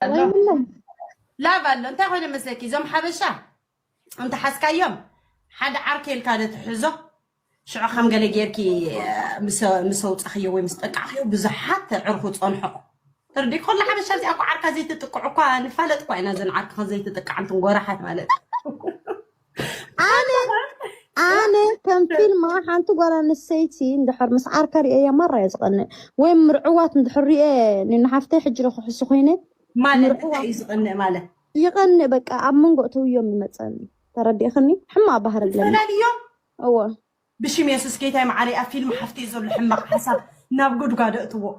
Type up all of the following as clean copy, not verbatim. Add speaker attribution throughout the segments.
Speaker 1: لا بالله انت هون مسكي زم حبشه انت حسكايوم حد عركيل كانت حزه شعو خم قال جيركي مسوت اخيو ومستقع اخيو بزحات عرفوا صنحو تردي كل حبشه زي اكو عركه زي تتقعوا كان فلت كوينا زين عركه زي تتقع انت غورحات مالت
Speaker 2: أنا كم فيلم ما حنتو قرا نسيتي ندحر مسعر كري أي مرة يزقن وين مرعوات ندحر إيه لأن حفتي حجر خو خينه
Speaker 1: ماله يزقن ماله
Speaker 2: يغني بقى عمن قطو يوم يمصني تردي خني حما بحر لنا
Speaker 1: اليوم
Speaker 2: هو
Speaker 1: بشي ميسس كيتاي معري فيلم حفتي زول الحمق حسب نابقود قادقتو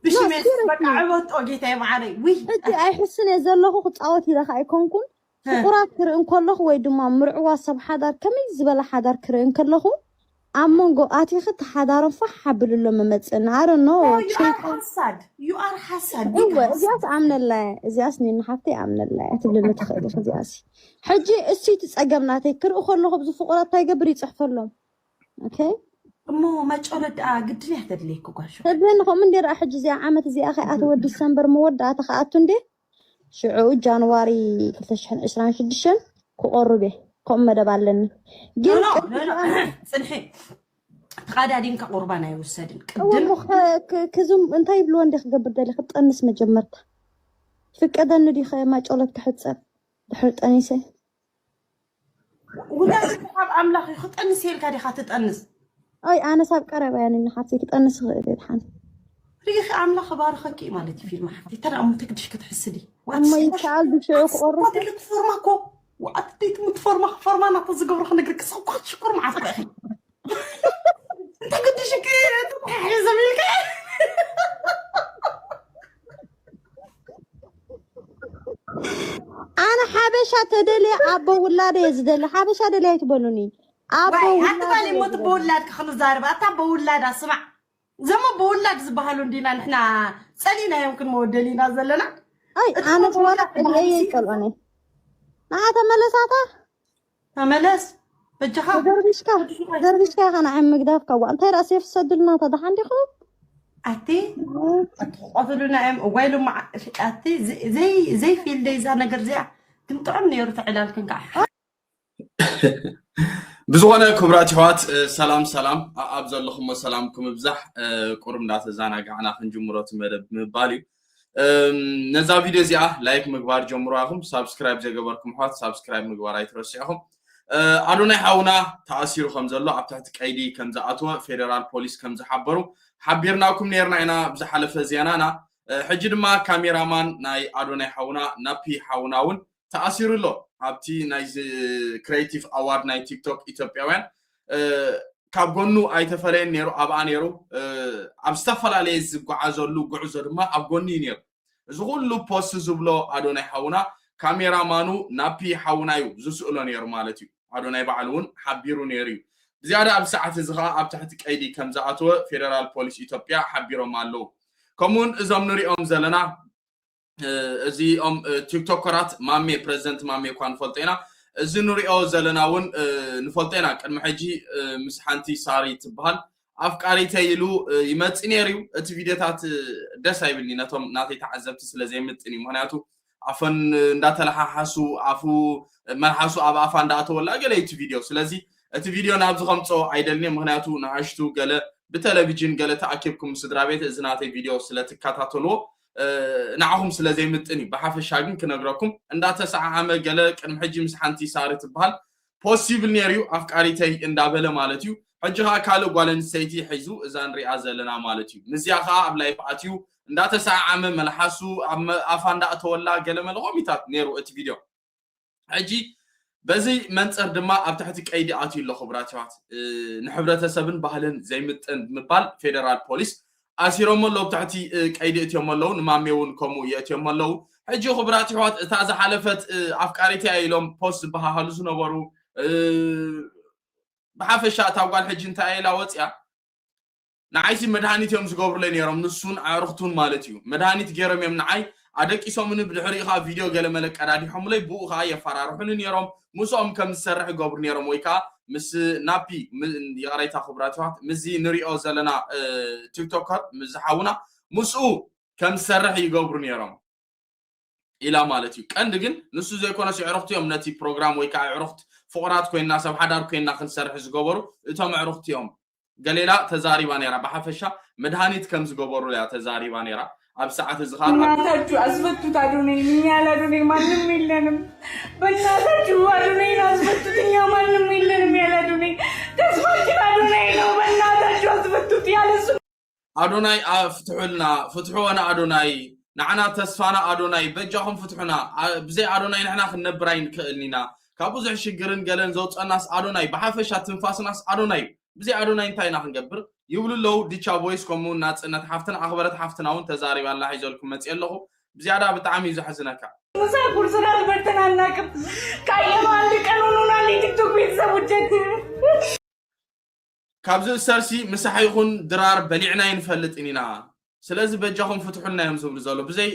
Speaker 1: بشي ميسس بقى عبط اوجيتاي معري وي
Speaker 2: انت اي حسن زلخو خصاوتي لخ ايكونكم فقرات كرئن كلخ وي دما مرعوا سب حدار كمي زبل حدار كرئن كلخو عمن قاتي خت حدار فح بللو ممصن I don't know
Speaker 1: you are حسد
Speaker 2: هو ازياس امن الله ازياس نين حفتي امن الله تبلنا تخيل ازياس حجي اسي تصقمناتي كرئ كلخو بزو فقرات تاي قبري صحفلهم اوكي
Speaker 1: مو ما تقولد قد ليه تدليكو قاشو
Speaker 2: تدلين من دير احج زي عامت زي اخي اتو ديسمبر مود اتخاتو ندي شعو جانواري 2026 كقربه كم مدبالن
Speaker 1: لا صنحي تقادادين كقربانا يوسدن
Speaker 2: قدم كزم انتي بلو اندي خقبر دالي خطنس مجمرت فقدن دي خي ما تقولت كحصب دحرت انيسه
Speaker 1: ولا صحاب املاخ خطنس هيل كادي خاتطنس
Speaker 2: اي انا ساب قربه يعني نحاتي كطنس بيتحان
Speaker 1: ريخ عامله خبار خكي مالتي فيلم حفتي ترى امتك دش كتحسدي
Speaker 2: اما يتعال بشعو قرب
Speaker 1: قلت لك فورماكو وعطيت متفورما انا تزقور خليك لك صوت شكر مع اخي انت قد شكيت يا زميلك
Speaker 2: انا حبشه تدلي ابو ولاد يزدل حبشه دلي تبلوني
Speaker 1: ابو ولاد بالي موت بولادك خلص زاربه ابو ولاد اسمع زما بولاد زبهالو دينا نحنا صلينا يمكن مودلينا زلنا
Speaker 2: اي انا صورت اللي يطلعني تملساتا
Speaker 1: تملس بجخا
Speaker 2: دربشكا انا عم مقدافكا وانت راسي في صدرنا تضح عندي خوب
Speaker 1: اتي قتلنا ام ويلو مع اتي زي في الليزا نقر زي كنت عمني يرفع علالك نكح
Speaker 3: بزغنا كبرات حوات سلام ابزل لكم سلامكم بزح قرب نات زانا قعنا خنجمرات مدب مبالي نزا فيديو زيا لايك مغبار جمراهم سبسكرايب زغبركم حوات سبسكرايب مغبار ايترسيهم ادوني حاونا تاثير خمزلو اب تحت قيدي كمزا اتو فيدرال بوليس كمزا حبرو حبيرناكم نيرنا انا بزحلف زيانانا حجي دما كاميرامان ناي ادوني حاونا نابي حاوناون تاثير له ابتي نايز كرييتيف اوارد ناي تيك توك ايثيوبيان ካብ ጎኑ ኣይተፈለየን ነይሩ ኣብኣ ነይሩ ኣብ ዝተፈላለዩ ዝጓዓዘሉ ጉዕዞ ድማ ኣብ ጎኒ ነይሩ እዚ ኩሉ ፖስት ዝብሎ ኣዶናይ ሓውና ካሜራማኑ ናፒ ሓውናዩ ዝስእሎ ነይሩ ማለት እዩ ኣዶናይ በዓል እውን ሓቢሩ ነይሩ እዩ ብዝያዳ ኣብ ሰዓት እዚ ከዓ ኣብ ትሕቲ ቀይዲ ከም ዝኣተወ ፌደራል ፖሊስ ኢትዮጵያ ሓቢሮም ኣለዉ ከምኡውን እዞም ንሪኦም ዘለና እዚኦም ቲክቶከራት ማሜ ፕሬዚደንት ማሜ እኳ ንፈልጦ ኢና እዚ ንሪኦ ዘለና እውን ንፈልጦ ኢና ቅድሚ ሕጂ ምስ ሓንቲ ሳሪ ትበሃል ኣፍቃሪተይ ኢሉ ይመፅእ ነይሩ እዩ እቲ ቪድዮታት ደስ ኣይብልኒ ነቶም ናተይ ተዓዘብቲ ስለዘይምጥን እዩ ምክንያቱ ኣፈን እንዳተለሓሓሱ ኣፉ መልሓሱ ኣብ ኣፋ እንዳኣተወላ ገለ እቲ ቪድዮ ስለዚ እቲ ቪድዮ ናብዚ ከምፆ ኣይደልኒ ምክንያቱ ንሓሽቱ ገለ ብቴሌቪዥን ገለ ተኣኪብኩም ስድራ ቤት እዚ ናተይ ቪድዮ ስለትከታተልዎ نعهم سلازي متني بحافش شاقين كنقرأكم اندا تسعامة قال كان محجي مسحانتي سارت بحال possible نيريو أفكاريتي اندابلا مالتيو حجها كالو قوالن سيتي حيزو إذان رئازة لنا مالتيو نزياخا أبلاي فاتيو اندا تسعامة ملحاسو أفان دا أتولا قال ملغوميتات نيرو ات فيديو حجي بزي منصر دما أبتحتك أيدي آتيو اللو خبراتيوات نحبرة سبن بحالن زي مبال فيدرال بوليس أسيرهم الله بتاعتي كأيدي أتيهم الله نماميون كمو يأتيهم الله حجي خبراتي حوات تازه حلفت أفكاريتي أيلهم بوست بها هلسو نورو بحافشات أوقال حجي انت أيلا واتيا نعيسي مدهانيت يوم زقابر لين يرم نسون عرختون مالتيو مدهانيت جيرم يمنعي عدك إسوامن بدحريقها فيديو قال ملك أرادي حملي بوغها يفرارحون يرم موسوهم كم سرح قابر يرم ويكا مس نابي يغريتا خبراتات مزي نريو زلنا تيك توكر مزحاونا مسؤول كم سرح يقبرن يرام إلى مالتي كان دقن نسو زي كونس عرفتيهم نتي بروجرام ويكا عرفت فقرات كوينا سب حدار كوينا خل سرح زقبرو إتهم عرفتيهم قال لي لا تزاري بانيرا بحفشة مدهانيت كم زقبرو لا تزاري بانيرا أب ساعة الزخار
Speaker 4: بناتاچو أثبتوا تعدوني مين يالادوني مانم ميلنم بناتاچو أدوني أثبتوا يا مانم ميلنم يالادوني تثبت تعدوني لو بناتاچو أثبتوا يالسو
Speaker 3: أدوناي فتحونا أدوناي نحنا تسفانا أدوناي بجاهم فتحنا بزي أدوناي نحنا خنبراين كأننا كابوزع شجرن قالن زوج الناس أدوناي بحفشة تنفاس الناس أدوناي بزي أدوناي تاينا خنجبر يقولوا له دي تشابويس كمون ناس إن تحفتنا أخبارات حفتنا وأنت زاري بالله يجعلكم متسأله بزيادة بتعمي زحزنك
Speaker 4: مسافر سرال برتنا هناك كايا مالك قانوننا اللي تيك توك بيتزا وجهت
Speaker 3: كابزو السرسي مسح يكون درار بليعنا ينفلت إننا سلازي بجاهم فتحوا لنا يمزو بزالو بزي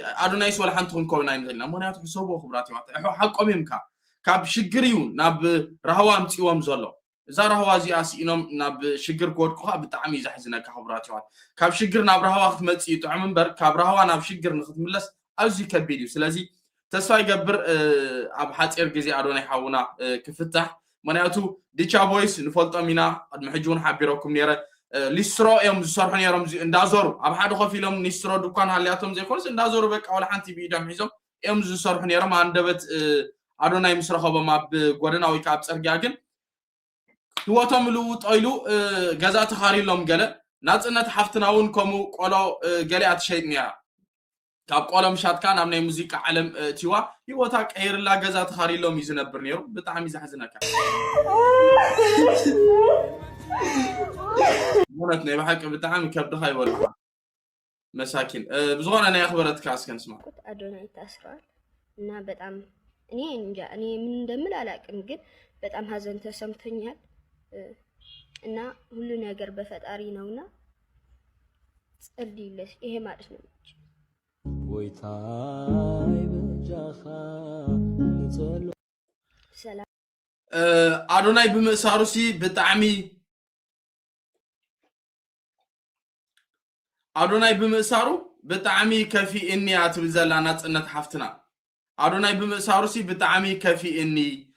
Speaker 3: أدونايس ولا حنتهم كونا ينزلنا مونات حسابه خبراتي وقت حق أميمك كاب شجريون ناب رهوام تيوام زالو إذا رهوا زي أسي إنهم ناب شجر كود كها بتعمي زحزنا كخبراتي وقت كاب شجر ناب رهوا وقت متسي تعمل بر كاب رهوا ناب شجر نخت ملص أوزي كبيريو سلازي تسفاي قبر أب حات إرجزي أدوناي حاونا كفتح مناتو ديتشا بويس نفلط أمينا المحجون حبيركم نيرة ليسترو يوم زصرحن يوم اندازور أب حد خفيلهم ليسترو دكان هالياتهم زي كورس اندازور بك أول حنتي بيدم حيزهم يوم زصرحن يوم عندبت أدوناي مسرخوا بما بقولنا ويكاب سرجاجن هواتهم لو طايلو جزات خاري لهم جلا ناس إن تحفتناون كمو قالوا جلي أتشيد نيا كاب قالوا مشات كان عمنا موسيقى علم تيوا هواتك غير لا جزات خاري لهم يزنا برنيرو بتعمي زحزنك مونتني بحق بتعمي كبد هاي ولا مساكين بزغون أنا أخبرت كاس كان اسمع
Speaker 5: أدوناي تأسرار إنها بتعم إني إنجا إني من دمل على كنجد بتعم هذا تسمتني إنها كل نجار بفتاري نونا تسألي ليش إيه ما أسمع سلام
Speaker 3: أدوناي بمساروسي بتعمي أدوناي بمسارو بتعمي كفي إني أتبزل أنا تنت حفتنا أدوناي بمساروسي بتعمي كفي إني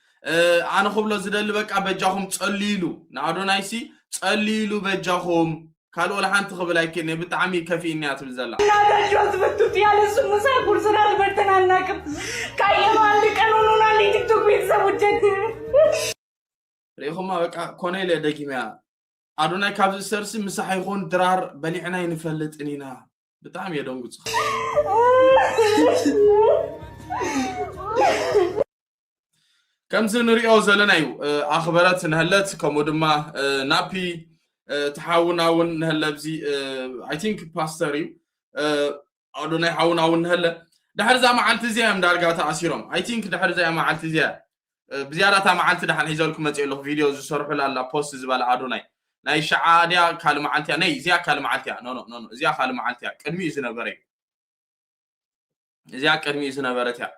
Speaker 3: أنا خبلا زدل بك أبجاهم تقليلو نأدوناي سي تقليلو بجاهم قالوا لحن تخبل لكن بتعمي كفي إني أتبزل
Speaker 4: بناتاچو أثبتوا يالسو مسافر سرال برتنا هناك كايا مالك قانوننا اللي تيك توك بيتزا وجهت
Speaker 3: ريخما بك كونيل دقيمة أدوناي كابز السرسي مسح يكون درار بليعنا ينفلت إنينا بتعمي يدونغ كم زنريو زلنايو أخبارات نهلت كمودما نابي تحاونا ونهلا بزي I think باستريو أدوناي حاونا ونهلا دحر زي ما عملت زي هم دارجات عسيرهم I think دحر زي ما عملت زي بزيادة ما عملت دحر هيزولكم متقله فيديو زصرح لا بوست زبال أدوناي ناي شعاديا كلمة عالتيا ناي زيا كلمة عالتيا نو زيا كلمة عالتيا كدمي زنبري زيا كدمي زنبرتيا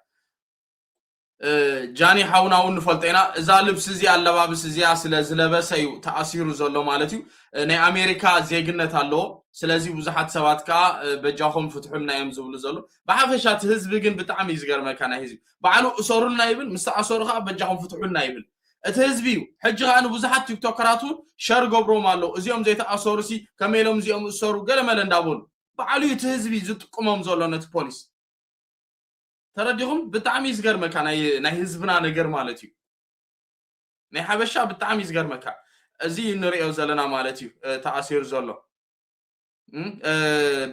Speaker 3: جاني حاونا ونفلطينا إذا لبس زي اللبابس زي سلازلبسيو تأثير زلو مالتيو ناي أمريكا زيجنة الله سلازي وزحات سواتكا بجاهم فتحوا لنا يمزول زلو بحفشات هزب جن بتعمي زجر مكان هزب بعلو أصوروا لنا يبل مستأصورها بجاهم فتحوا لنا يبل اتهزبيو حجها أنا بزحات تيك توكراتو شر قبرو مالو زيهم زي تأصورسي كميلهم زيهم أصوروا قال ما لندابون بعلو يتهزبي زت قمم زلو نت بوليس ترديهم بتعمي زجر مكان ناي هزبنا نجر مالتيو ناي حبشة بتعمي زجر مكان زي نريو زلنا مالتيو تأثير زلو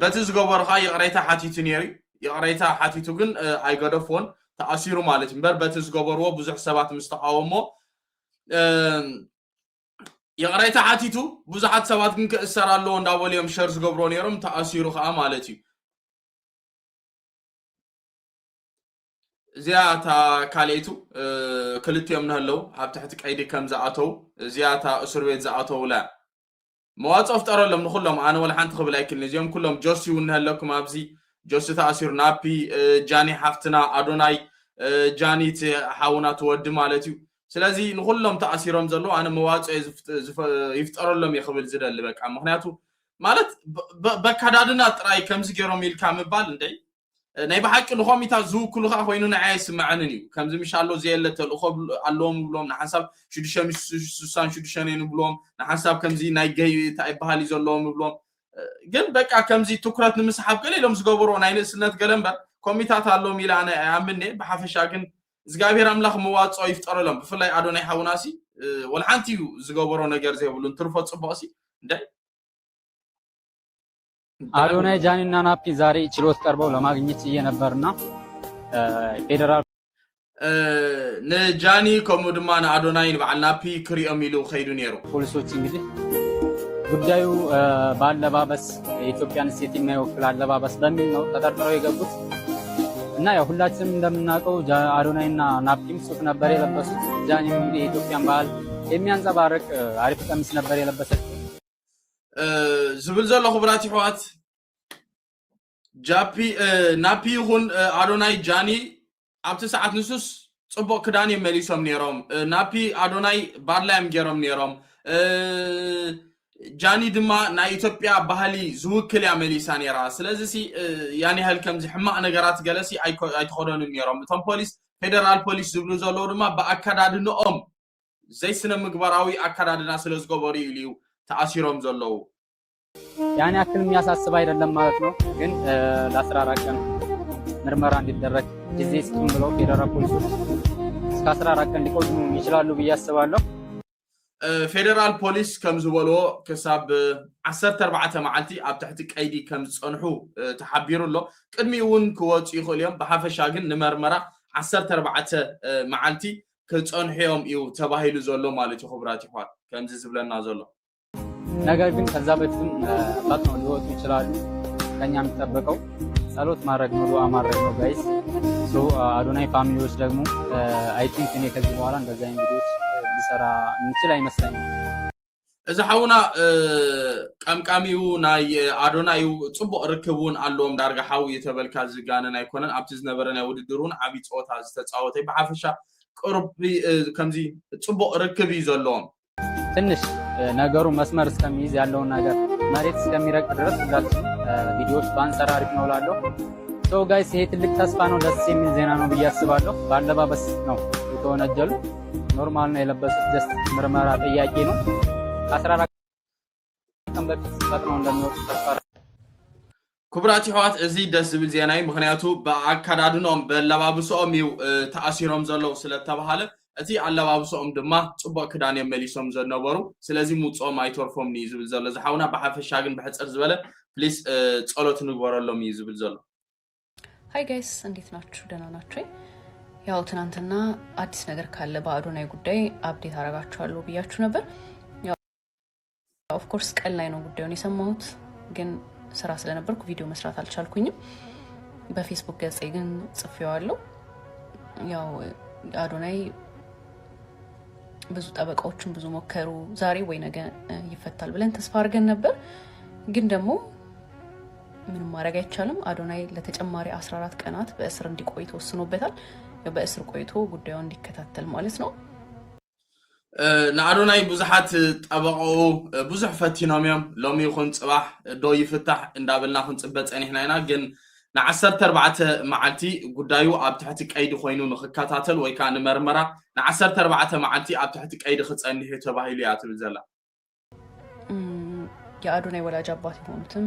Speaker 3: بتز قبر خاي قريتها حاتيتو نيري يقريتها حاتيتو جن أي قدفون تأثير مالتي بر بتز قبر وبزح سبات مستقاومه يقريتها حاتيتو بزحات سبات جن كأسر الله نداول يوم شرز قبرون يرم تأثير خا مالتي زياتا كاليتو كلتي من هلو هاب تحتك أيدي كم زعاتو زياتا أسرويت زعاتو لا مواصف ترى لهم نخلهم أنا ولا حنت خبل لكن اليوم كلهم جوسي ونهلكم أبزي جوسي تأثير نابي جاني حفتنا أدوناي جاني تحاونا تود مالتيو سلازي نخلهم تأثيرهم زلو أنا مواصف يفتر لهم يخبل زد اللي بك مخنياتو مالت بكهدادنا تراي كم زجرهم يلكام بال ندي ናይ በሓቂ ንኮሚታት ዝውክሉ ከዓ ኮይኑ ንዓይ ስምዐንን እዩ ከምዚ ምሻሎ ዘየለ ተልእኮ ኣለዎም ብሎም ንሓሳብ 666 ንብሎም ንሓሳብ ከምዚ ናይ ገይ እንታይ ባህሊ ዘለዎም ብሎም ግን በቃ ከምዚ ትኩረት ንምስሓብ ገሊሎም ዝገብሮ ናይ ንእስነት ገለ እምበር ኮሚታት ኣለዎም ኢላ ኣነ ኣምኔ ብሓፈሻ ግን እግዚአብሔር አምላክ መዋጾ ይፍጠረሎም ብፍላይ አዶናይ ሓውናሲ ወልሓንቲ እዩ ዝገብሮ ነገር ዘይብሉ እንትርፎ ጽቦሲ እንዴ
Speaker 6: አዶናይ ጃኒና ናፒ ዛሬ ችሎት ቀርበው ለማግኘት እየነበርና ፌደራል
Speaker 3: ነጃኒ ኮሞ ድማ አዶናይ በዓል ናፒ ክሪኦም ኢሉ ኸይዱ ነይሩ
Speaker 6: ፖሊሶች እንግዲህ ጉዳዩ ባለባበስ የኢትዮጵያን ሴት የማይወክል አለባበስ በሚል ነው ተጠርጥረው የገቡት እና ያው ሁላችንም እንደምናውቀው አዶናይና ናፒም ሱፍ ነበር የለበሱት ጃኒ እንግዲህ የኢትዮጵያን ባህል የሚያንጸባርቅ አሪፍ ቀሚስ ነበር የለበሰው
Speaker 3: ዝብል ዘሎ ኽብራት ይሕዋት ጃፒ ናፒ ይኹን አዶናይ ጃኒ ኣብቲ ሰዓት ንሱስ ጽቡቕ ክዳን የመሊሶም ነይሮም ናፒ አዶናይ ባርላያም ገይሮም ነይሮም ጃኒ ድማ ናይ ኢትዮጵያ ባህሊ ዝውክል ያ መሊሳ ነይራ ስለዚህ ያኒ ያህል ከምዚ ሕማቕ ነገራት ገለሲ ኣይተኸደኑን ነይሮም እቶም ፖሊስ ፌደራል ፖሊስ ዝብሉ ዘለዉ ድማ ብኣከዳድንኦም ዘይስነ ምግባራዊ አከዳድና ስለዝገበሩ እዩ ተአሲሮም ዘለው
Speaker 6: ያን ያክል የሚያሳስብ አይደለም ማለት ነው ግን ለ14 ቀን ምርመራ እንዲደረግ ጊዜ ስጡን ብለው ፌደራል ፖሊሶች እስከ 14 ቀን ሊቆዩ ይችላሉ ብዬ አስባለሁ
Speaker 3: ፌደራል ፖሊስ ከም ዝበልዎ ክሳብ 14 መዓልቲ ኣብ ትሕቲ ቀይዲ ከም ዝጸንሑ ተሓቢሩሎ ቅድሚውን ክወጹ ይኽእሉ እዮም ብሓፈሻ ግን ንመርመራ 14 መዓልቲ ክጸንሕዮም እዩ ተባሂሉ ዘሎ ማለት እዩ ኽብራት ይኳን ከምዚ ዝብለና ዘሎ
Speaker 6: ነገር ግን ከዛ በፊትም ፈጥነው ሊወጡ ይችላሉ ከኛ የሚጠበቀው ጸሎት ማድረግ ነው ዱዓ ማድረግ ነው ጋይስ ሶ አዶናይ ፋሚሊዎች ደግሞ አይ ቲንክ እኔ ከዚህ በኋላ እንደዛ ቪዲዮዎች ሊሰራ እንችል አይመስለኝም
Speaker 3: እዚ ሓውና ቀምቃሚው ናይ አዶናይ ጽቡቕ ርክቡን ኣለዎም ዳርጋ ሓዊ የተበልካ ዝጋነን ኣይኮነን ኣብቲ ዝነበረ ናይ ውድድሩን ዓቢ ጾታ ዝተጻወተ ብሓፈሻ ቅርቢ ከምዚ ጽቡቕ ርክብ እዩ ዘለዎም
Speaker 6: ትንሽ ነገሩ መስመር እስከሚይዝ ያለውን ነገር መሬት እስከሚረቅ ድረስ ሁላችን ቪዲዮዎች ባንሰራ አሪፍ ነው እላለሁ ሶ ጋይስ ይሄ ትልቅ ተስፋ ነው ደስ የሚል ዜና ነው ብዬ አስባለሁ ባለባበስ ነው የተወነጀሉ ኖርማል ነው የለበሱት ጀስት ምርመራ ጥያቄ ነው 14 ቀን በፊት ፈጥነው እንደሚወጡ ተስፋ
Speaker 3: ክብራት ይሕዋት እዚ ደስ ዝብል ዜና እዩ ምክንያቱ ብኣከዳድኖም በለባብሶኦም እዩ ተኣሲሮም ዘለው ስለተባሃለ እቲ ኣለባብሶኦም ድማ ጽቡቕ ክዳን የመሊሶም ዝነበሩ ስለዚ ሙጾም ኣይተርፎም እዩ ዝብል ዘሎ ዝሓውና ብሓፈሻ ግን ብሕፅር ዝበለ ፕሊስ ጸሎት ንግበረሎም እዩ ዝብል ዘሎ
Speaker 7: ሃይ ጋይስ እንዴት ናችሁ ደህና ናችሁ ያው ትናንትና አዲስ ነገር ካለ በአዶናይ ጉዳይ አፕዴት አረጋችኋለሁ ብያችሁ ነበር ያው ኦፍ ኮርስ ቀን ላይ ነው ጉዳዩን የሰማሁት ግን ስራ ስለነበርኩ ቪዲዮ መስራት አልቻልኩኝም በፌስቡክ ገጼ ግን ጽፌዋለሁ ያው አዶናይ ብዙ ጠበቃዎችን ብዙ ሞከሩ ዛሬ ወይ ነገ ይፈታል ብለን ተስፋ አድርገን ነበር ግን ደግሞ ምንም ማድረግ አይቻልም አዶናይ ለተጨማሪ 14 ቀናት በእስር እንዲቆይ ተወስኖበታል በእስር ቆይቶ ጉዳዩን እንዲከታተል ማለት ነው
Speaker 3: ንአዶናይ ብዙሓት ጠበቁ ብዙሕ ፈቲኖም እዮም ሎሚ ይኹን ጽባሕ ዶ ይፍታሕ እንዳበልና ክንጽበጥ ጸኒሕና ኢና ግን ን14 መዓልቲ ጉዳዩ ኣብ ትሕቲ ቀይዲ ኮይኑ ንኽከታተል ወይ ከዓ ንመርመራ ን14 መዓልቲ ኣብ ትሕቲ ቀይዲ ክጸንሕ ተባሂሉ እያ ትብል ዘላ
Speaker 7: የአዶናይ ወላጅ አባት የሆኑትም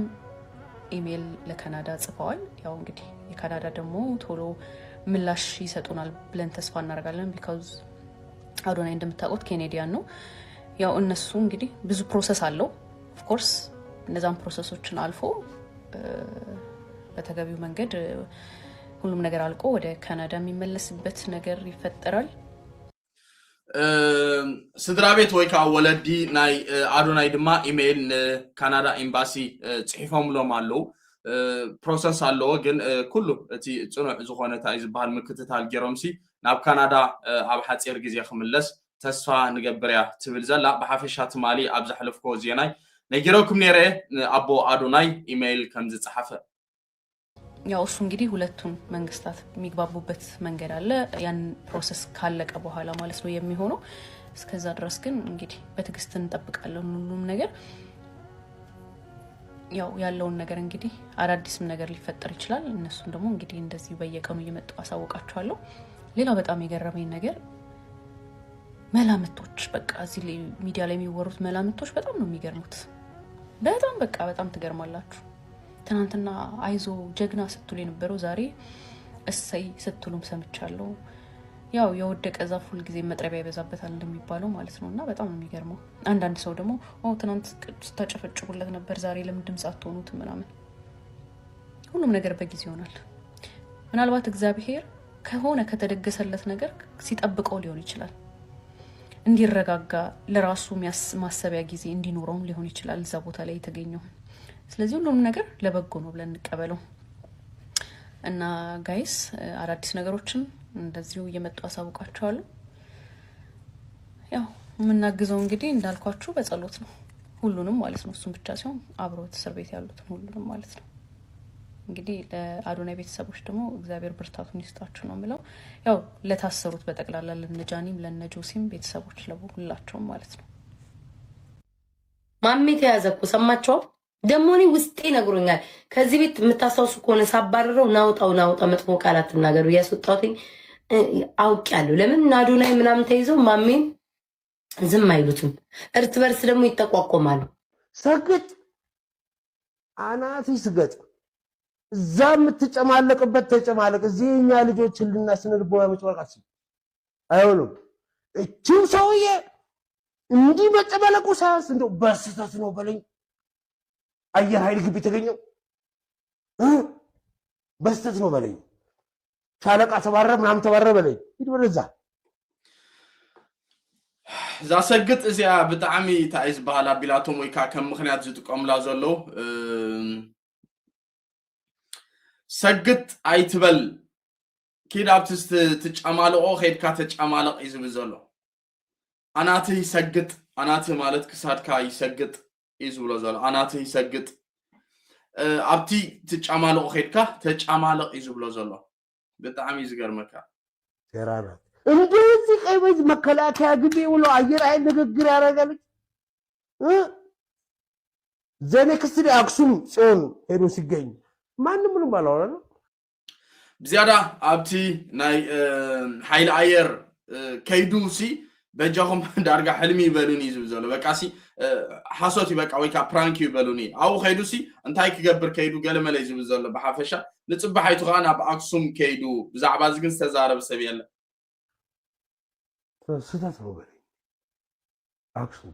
Speaker 7: ኢሜል ለካናዳ ጽፈዋል ያው እንግዲህ የካናዳ ደግሞ ቶሎ ምላሽ ይሰጡናል ብለን ተስፋ እናደርጋለን ቢካዝ አዶናይ እንደምታውቁት ኬኔዲያን ነው ያው እነሱ እንግዲህ ብዙ ፕሮሰስ አለው ኦፍ ኮርስ እነዛን ፕሮሰሶችን አልፎ በተገቢው መንገድ ሁሉም ነገር አልቆ ወደ ካናዳ የሚመለስበት ነገር ይፈጠራል
Speaker 3: ስድራ ቤት ወይ ከዓ ወለዲ ናይ አዶናይ ድማ ኢሜል ንካናዳ ኤምባሲ ጽሒፎምሎም ኣለው ፕሮሰስ ኣለዎ ግን ኩሉ እቲ ጽኑዕ ዝኾነ እንታይ ዝበሃል ምክትታል ገይሮምሲ ናብ ካናዳ ኣብ ሓፂር ግዜ ክምለስ ተስፋ ንገብር እያ ትብል ዘላ ብሓፈሻ ትማሊ ኣብ ዘሕለፍኮ ዜናይ ነጊረኩም ነይረ ኣቦ አዶናይ ኢሜል ከም ዝጸሓፈ
Speaker 7: ያው እሱ እንግዲህ ሁለቱም መንግስታት የሚግባቡበት መንገድ አለ ያን ፕሮሰስ ካለቀ በኋላ ማለት ነው የሚሆነው እስከዛ ድረስ ግን እንግዲህ በትግስት እንጠብቃለን ሁሉም ነገር ያው ያለውን ነገር እንግዲህ አዳዲስም ነገር ሊፈጠር ይችላል። እነሱም ደግሞ እንግዲህ እንደዚህ በየቀኑ እየመጡ አሳውቃቸዋለሁ። ሌላው በጣም የገረመኝ ነገር መላምቶች፣ በቃ እዚህ ሚዲያ ላይ የሚወሩት መላምቶች በጣም ነው የሚገርሙት። በጣም በቃ በጣም ትገርማላችሁ። ትናንትና አይዞ ጀግና ስትሉ የነበረው ዛሬ እሰይ ስትሉም ሰምቻለሁ። ያው የወደቀ ዛፍ ሁል ጊዜ መጥረቢያ ይበዛበታል እንደሚባለው ማለት ነው። እና በጣም ነው የሚገርመው። አንዳንድ ሰው ደግሞ ትናንት ስታጨፈጭቡለት ነበር ዛሬ ለምን ድምፅ አትሆኑት ምናምን። ሁሉም ነገር በጊዜ ይሆናል። ምናልባት እግዚአብሔር ከሆነ ከተደገሰለት ነገር ሲጠብቀው ሊሆን ይችላል። እንዲረጋጋ ለራሱ ማሰቢያ ጊዜ እንዲኖረው ሊሆን ይችላል እዛ ቦታ ላይ የተገኘው። ስለዚህ ሁሉም ነገር ለበጎ ነው ብለን እንቀበለው እና ጋይስ አዳዲስ ነገሮችን እንደዚሁ እየመጡ አሳውቃቸዋለሁ። ያው የምናግዘው እንግዲህ እንዳልኳችሁ በጸሎት ነው ሁሉንም ማለት ነው። እሱም ብቻ ሲሆን አብሮት እስር ቤት ያሉትን ሁሉንም ማለት ነው። እንግዲህ ለአዶናይ ቤተሰቦች ደግሞ እግዚአብሔር ብርታቱን ይስጣችሁ ነው የምለው። ያው ለታሰሩት በጠቅላላ ለነጃኒም ለነጆሲም ቤተሰቦች ለሁላቸውም ማለት ነው።
Speaker 8: ማሜ ተያዘ እኮ ሰማችሁ? ደግሞ እኔ ውስጤ ነግሮኛል። ከዚህ ቤት የምታስታውሱ ከሆነ ሳባረረው ናውጣ መጥፎ ቃላት ተናገሩ ያስወጣሁትኝ አውቄያለሁ። ለምን አዶናይ ምናምን ተይዘው ማሜን ዝም አይሉትም። እርስ በርስ ደግሞ ይጠቋቆማሉ።
Speaker 9: ሰግጥ አናትሽ ስገጥ እዛ የምትጨማለቅበት ተጨማለቅ። እዚህ እኛ ልጆችን ልናስነልቦ ያመጭወቃስ አይሆንም። እቺው ሰውዬ እንዲህ መጨማለቁ ሳያንስ እንደው በስተት ነው በለኝ። አየር ኃይል ግቢ ተገኘው በስተት ነው በለኝ። ሻለቃ ተባረረ ምናምን ተባረረ በለኝ። ሂድ ወደዛ
Speaker 3: ዛሰግጥ እዚያ ብጣዕሚ ታይዝ ባህላ ቢላቶም ወይ ከም ምክንያት ዝጥቀምላ ዘሎ ሰግጥ አይትበል ኪድ ኣብትስ ትጨማልቆ ኸድካ ተጨማልቅ ይዝብ ዘሎ አናት ይሰግጥ አናት ማለት ክሳድካ ይሰግጥ ይዝብሎ ዘሎ አናት ይሰግጥ ኣብቲ ትጨማልቆ ኸድካ ተጨማልቅ ይዝብሎ ዘሎ በጣም ይዝገርመካ
Speaker 9: ተራራ እንደዚህ ቀይበዝ መከላከያ ግቢ ብሎ አየር ኃይል ንግግር ያደርጋል። ዘነክስቲ አክሱም ጽዮን ሄዶ ሲገኝ ማንም ምንም ባላወራ
Speaker 3: بزيادة أبتي ناي حيل عير كيدوسي بجاهم دارجة حلمي بالوني زوجله بكاسي حاسوتي بك أو يكا برانكي بالوني أو خيدوسي أنتاي كجبر كيدو قال ما ليزو زوجله بحافشة نتصبح يتغانا بأقسم كيدو بزعباز جنس تزارة بسبيله
Speaker 9: ستة روبري أقسم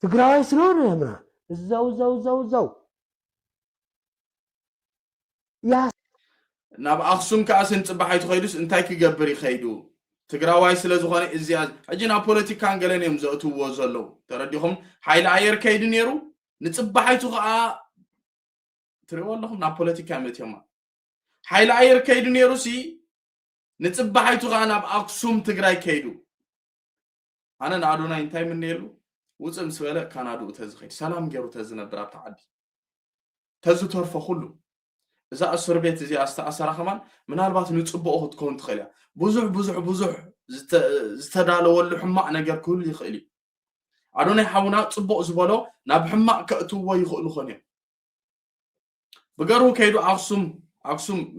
Speaker 9: تقرأي سلون يا منا زو يا
Speaker 3: ناب أقسم كأسن تصبحي تخيدوس أنتاي كجبري خيدو تقرأواي سلازوخاني إزياز أجينا بوليتيكان قالين يمزقتو وزلو ترديهم حيل عير كيدو نيرو نتصبحي تخا ترى والله نا بوليتيكان متيما حيل عير كيدو نيرو سي نتصبحي تخا ناب أقسم تقرأي كيدو أنا نادونا إنتاي من نيرو وزم سوالة كانادو تزخيد سلام جرو تزنا براب تعدي تزو ترفع خلو إذا أسر بيت زي أسرع كمان من هالبات نتصبقه تكون تخليها بزح زتدالو ولا حماق نجار كل يخلي عدوني حاونا تصبق زبالو ناب حماق كأتو ويخلو خنيا بقرو كيدو أقسم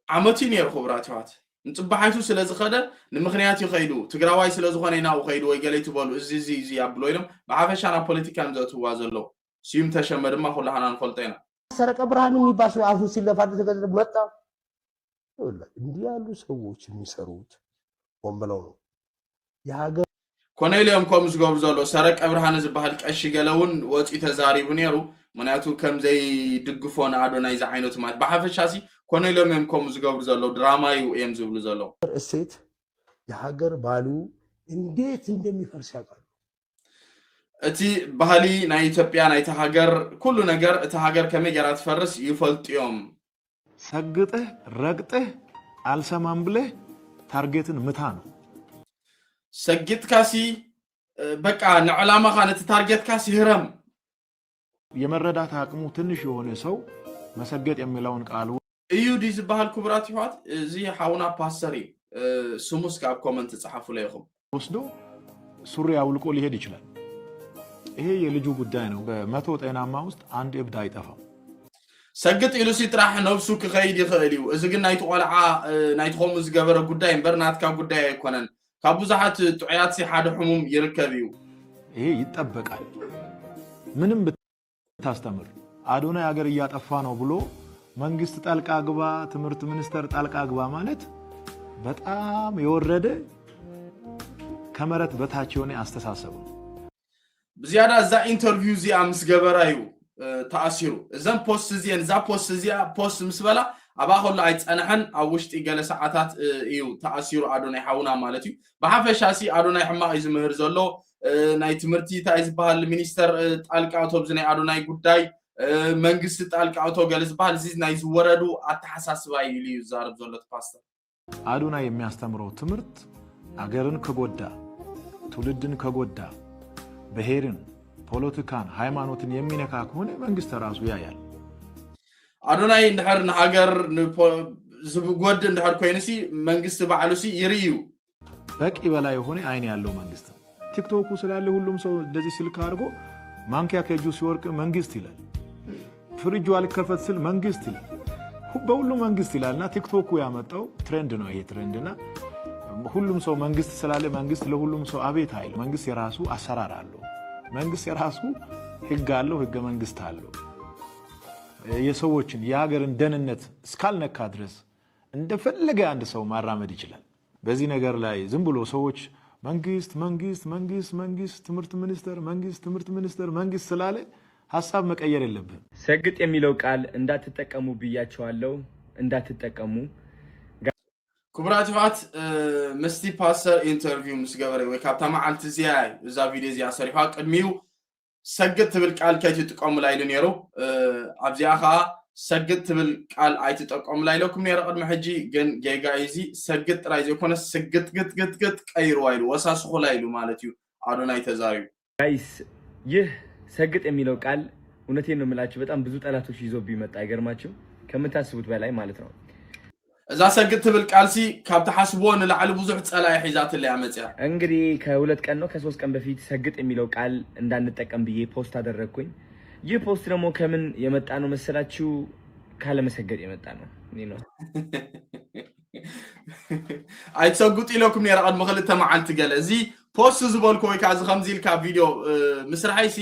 Speaker 3: عمتين يرخو براتيوات نتصبحيتو سلازي خدا نمخنياتي خيدو تقراواي سلازو خانينا وخيدو ويقاليتو بالو زي يابلويلم بعافش أنا بوليتيكان زاتو وازلو سيم تشمر ما خلا حنان خلطينا
Speaker 9: سرق ابراهيم የሚባል አፉን ሲለፋት ተገደ መጣ ወላ እንዲህ ያሉ ሰዎች የሚሰሩት ወንበለው ነው የሀገር
Speaker 3: ኮኔሊየም ኮምስ ጎብዘሎ ሰረቀ ብርሃን ዝባል ቀሽ ገለውን ወጪ ተዛሪቡ ነሩ ምክንያቱ ከም ዘይ ድግፎን አዶናይ ዛ አይነት ማለት በሐፈሻሲ ኮኔሊየም ኮምስ ጎብዘሎ ድራማዩ ኤም ዝብሉ ዘሎ
Speaker 9: እሴት የሀገር ባሉ እንዴት እንደሚፈርስ ያውቃል
Speaker 3: أتي بحالي نا إثيوبيا نا إتهاجر كل نجار إتهاجر كم جرات فرس يفلت يوم
Speaker 10: سجته رقته على بله تارجتن متان
Speaker 3: سجت كاسي بقى نعلامة خانة تارجت كاسي هرم
Speaker 10: يمرد حكمه تنش يهون سو مسجت يملون قالوا
Speaker 3: أيو ديز بحال كبرات يوات زي حاونا باسري سموس كاب كومنت تصحفوا ليهم
Speaker 10: وصدو سوريا ولقوا لي هدي شلون ይሄ የልጁ ጉዳይ ነው። በመቶ ጤናማ ውስጥ አንድ እብድ አይጠፋም።
Speaker 3: ሰግጥ ኢሉ ሲጥራሕ ነብሱ ክኸይድ ይኽእል እዩ እዚ ግን ናይቲ ቆልዓ ናይቲ ከምኡ ዝገበረ ጉዳይ እምበር ናትካ ጉዳይ ኣይኮነን ካብ ብዙሓት ጥዑያት ሓደ ሕሙም ይርከብ እዩ
Speaker 10: ይሄ ይጠበቃል ምንም ብታስተምር አዶናይ ሀገር እያጠፋ ነው ብሎ መንግስት ጣልቃ ግባ ትምህርት ሚኒስተር ጣልቃ ግባ ማለት በጣም የወረደ ከመረት በታች የሆነ አስተሳሰብ ነው
Speaker 3: بزيادة ذا انترفيو زي أمس جبرايو تأثيره إذا بوست زين ذا بوست زي بوست مسبلا أبغى الله عيد أنا حن أوشت إجلس ساعات إيو تأثيره أدوني حاونا مالتي بحافظ شاسي أدوني حما إذا مهرزلو نايت مرتي تايز بحال المينستر تالك أوتوب زني أدوني قداي منجست تالك أوتو جلس بحال زيز نايز وردو أتحساس باي لي زارب زولت باستا
Speaker 10: أدوني يميستمرو تمرت أجرن كجودا تولدن كجودا بهيرن ፖለቲካን ሃይማኖትን የሚነካ ከሆነ መንግስት ራሱ ያያል
Speaker 3: አዶናይ እንደሐርን ሀገር ዝብጎድ እንደሐር ኮይንሲ መንግስት ባዓሉሲ ይሪዩ
Speaker 10: በቂ በላይ የሆነ አይን ያለው መንግስት ቲክቶክ ስላለ ሁሉም ሰው እንደዚህ ስልክ አድርጎ ማንኪያ ከጁ ሲወርቅ መንግስት ይላል ፍሪጁ አልከፈት ስል መንግስት ይላል በሁሉ መንግስት ይላልና ቲክቶኩ ያመጣው ትሬንድ ነው ይሄ ትሬንድና ሁሉም ሰው መንግስት ስላለ መንግስት ለሁሉም ሰው አቤት አይል መንግስት የራሱ አሰራር አለው መንግስት የራሱ ህግ አለው ህገ መንግስት አለው የሰዎችን የሀገርን ደህንነት እስካልነካ ድረስ እንደፈለገ አንድ ሰው ማራመድ ይችላል በዚህ ነገር ላይ ዝም ብሎ ሰዎች መንግስት ትምህርት ሚኒስተር መንግስት ስላለ ሐሳብ መቀየር የለብን
Speaker 11: ሰግጥ የሚለው ቃል እንዳትጠቀሙ ብያቸዋለሁ እንዳትጠቀሙ
Speaker 3: كبرات مستي باسر انترفيو مسجبري وكابتا معلت زياي ذا فيديو زي صريحه قدميو سجدت بالقال كايتي تقوم لاي نيرو ابزياخا سجدت بالقال ايتي تقوم لاي لكم نيرو قدم حجي جن جايزي سجدت رايز يكون سجدت قت قير وايلو وساسخو لايلو مالتيو አዶናይ ተዛሪው
Speaker 11: ጋይስ ይህ ሰግጥ የሚለው ቃል እውነቴን ነው የምላችሁ በጣም ብዙ ጠላቶች ይዞ ቢመጣ አይገርማችሁ ከምታስቡት በላይ ማለት ነው እዛ
Speaker 3: ሰግጥ بالቃልሲ ካብ ተሐስቦን ለዓል ብዙሕ ጸላይ ሒዛት ላይ አመጽያ
Speaker 11: እንግዲህ ከሁለት ቀን ነው ከ3 ቀን በፊት ሰግጥ የሚለው ቃል እንዳንጠቀም ብዬ ፖስት አደረኩኝ ይህ ፖስት ደግሞ ከምን የመጣ ነው መሰላችሁ ካለ መሰገጥ የመጣ ነው ነው
Speaker 3: አይተሰግጡ ኢለኩም የራቀድ መخلተ ማዓልት ገለ እዚ ፖስት ዝበልኮ ወይ ካዝ ከምዚልካ ቪዲዮ ምስራይሲ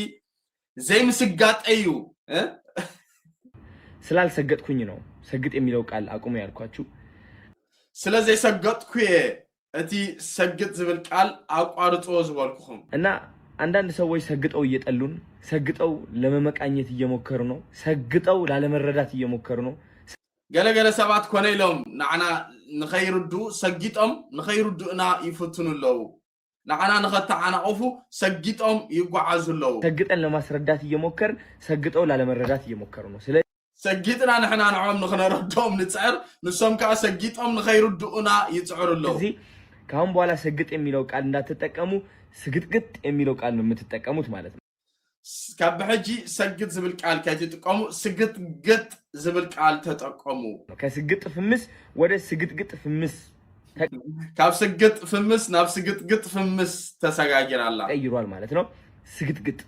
Speaker 3: ዘይ ምስጋጠዩ
Speaker 11: ስላልሰገጥኩኝ ነው ሰግጥ የሚለው ቃል አቁሙ ያልኳችሁ
Speaker 3: ስለዚህ ሰገጥኩ እቲ ሰግጥ ዝብል ቃል አቋርጦ ዝበልኩኩም
Speaker 11: እና አንዳንድ ሰዎች ሰግጠው እየጠሉን ሰግጠው ለመመቃኘት እየሞከሩ ነው ሰግጠው ላለመረዳት እየሞከሩ ነው
Speaker 3: ገለገለ ሰባት ኮነይሎም ናዕና ንኸይርዱ ሰግጦም ንኸይርዱና ይፈትኑለው ናዕና ንኸተዓናቀፉ ሰግጦም ይጓዓዙለው
Speaker 11: ሰግጠን ለማስረዳት እየሞከር ሰግጠው ላለመረዳት እየሞከሩ ነው ስለ
Speaker 3: سجيتنا نحن نعم نخنردهم نتصعر نسوم كا سجيتهم نخيردونا يتصعرلو
Speaker 11: زي كاون بوالا سجيت የሚለው ቃል እንዳትጠቀሙ ስግጥግጥ የሚለው ቃል ነው የምትጠቀሙት ማለት ነው
Speaker 3: ካብ ሕጂ ሰግጥ ዝብል ቃል ከትጥቀሙ ስግጥግጥ ዝብል ቃል ተጠቀሙ
Speaker 11: ከስግጥ ፍምስ ወደ ስግጥግጥ ፍምስ
Speaker 3: ካብ ስግጥ ፍምስ ናብ ስግጥግጥ ፍምስ ተሰጋግራላ
Speaker 11: ቀይሯል ማለት ነው ስግጥግጥ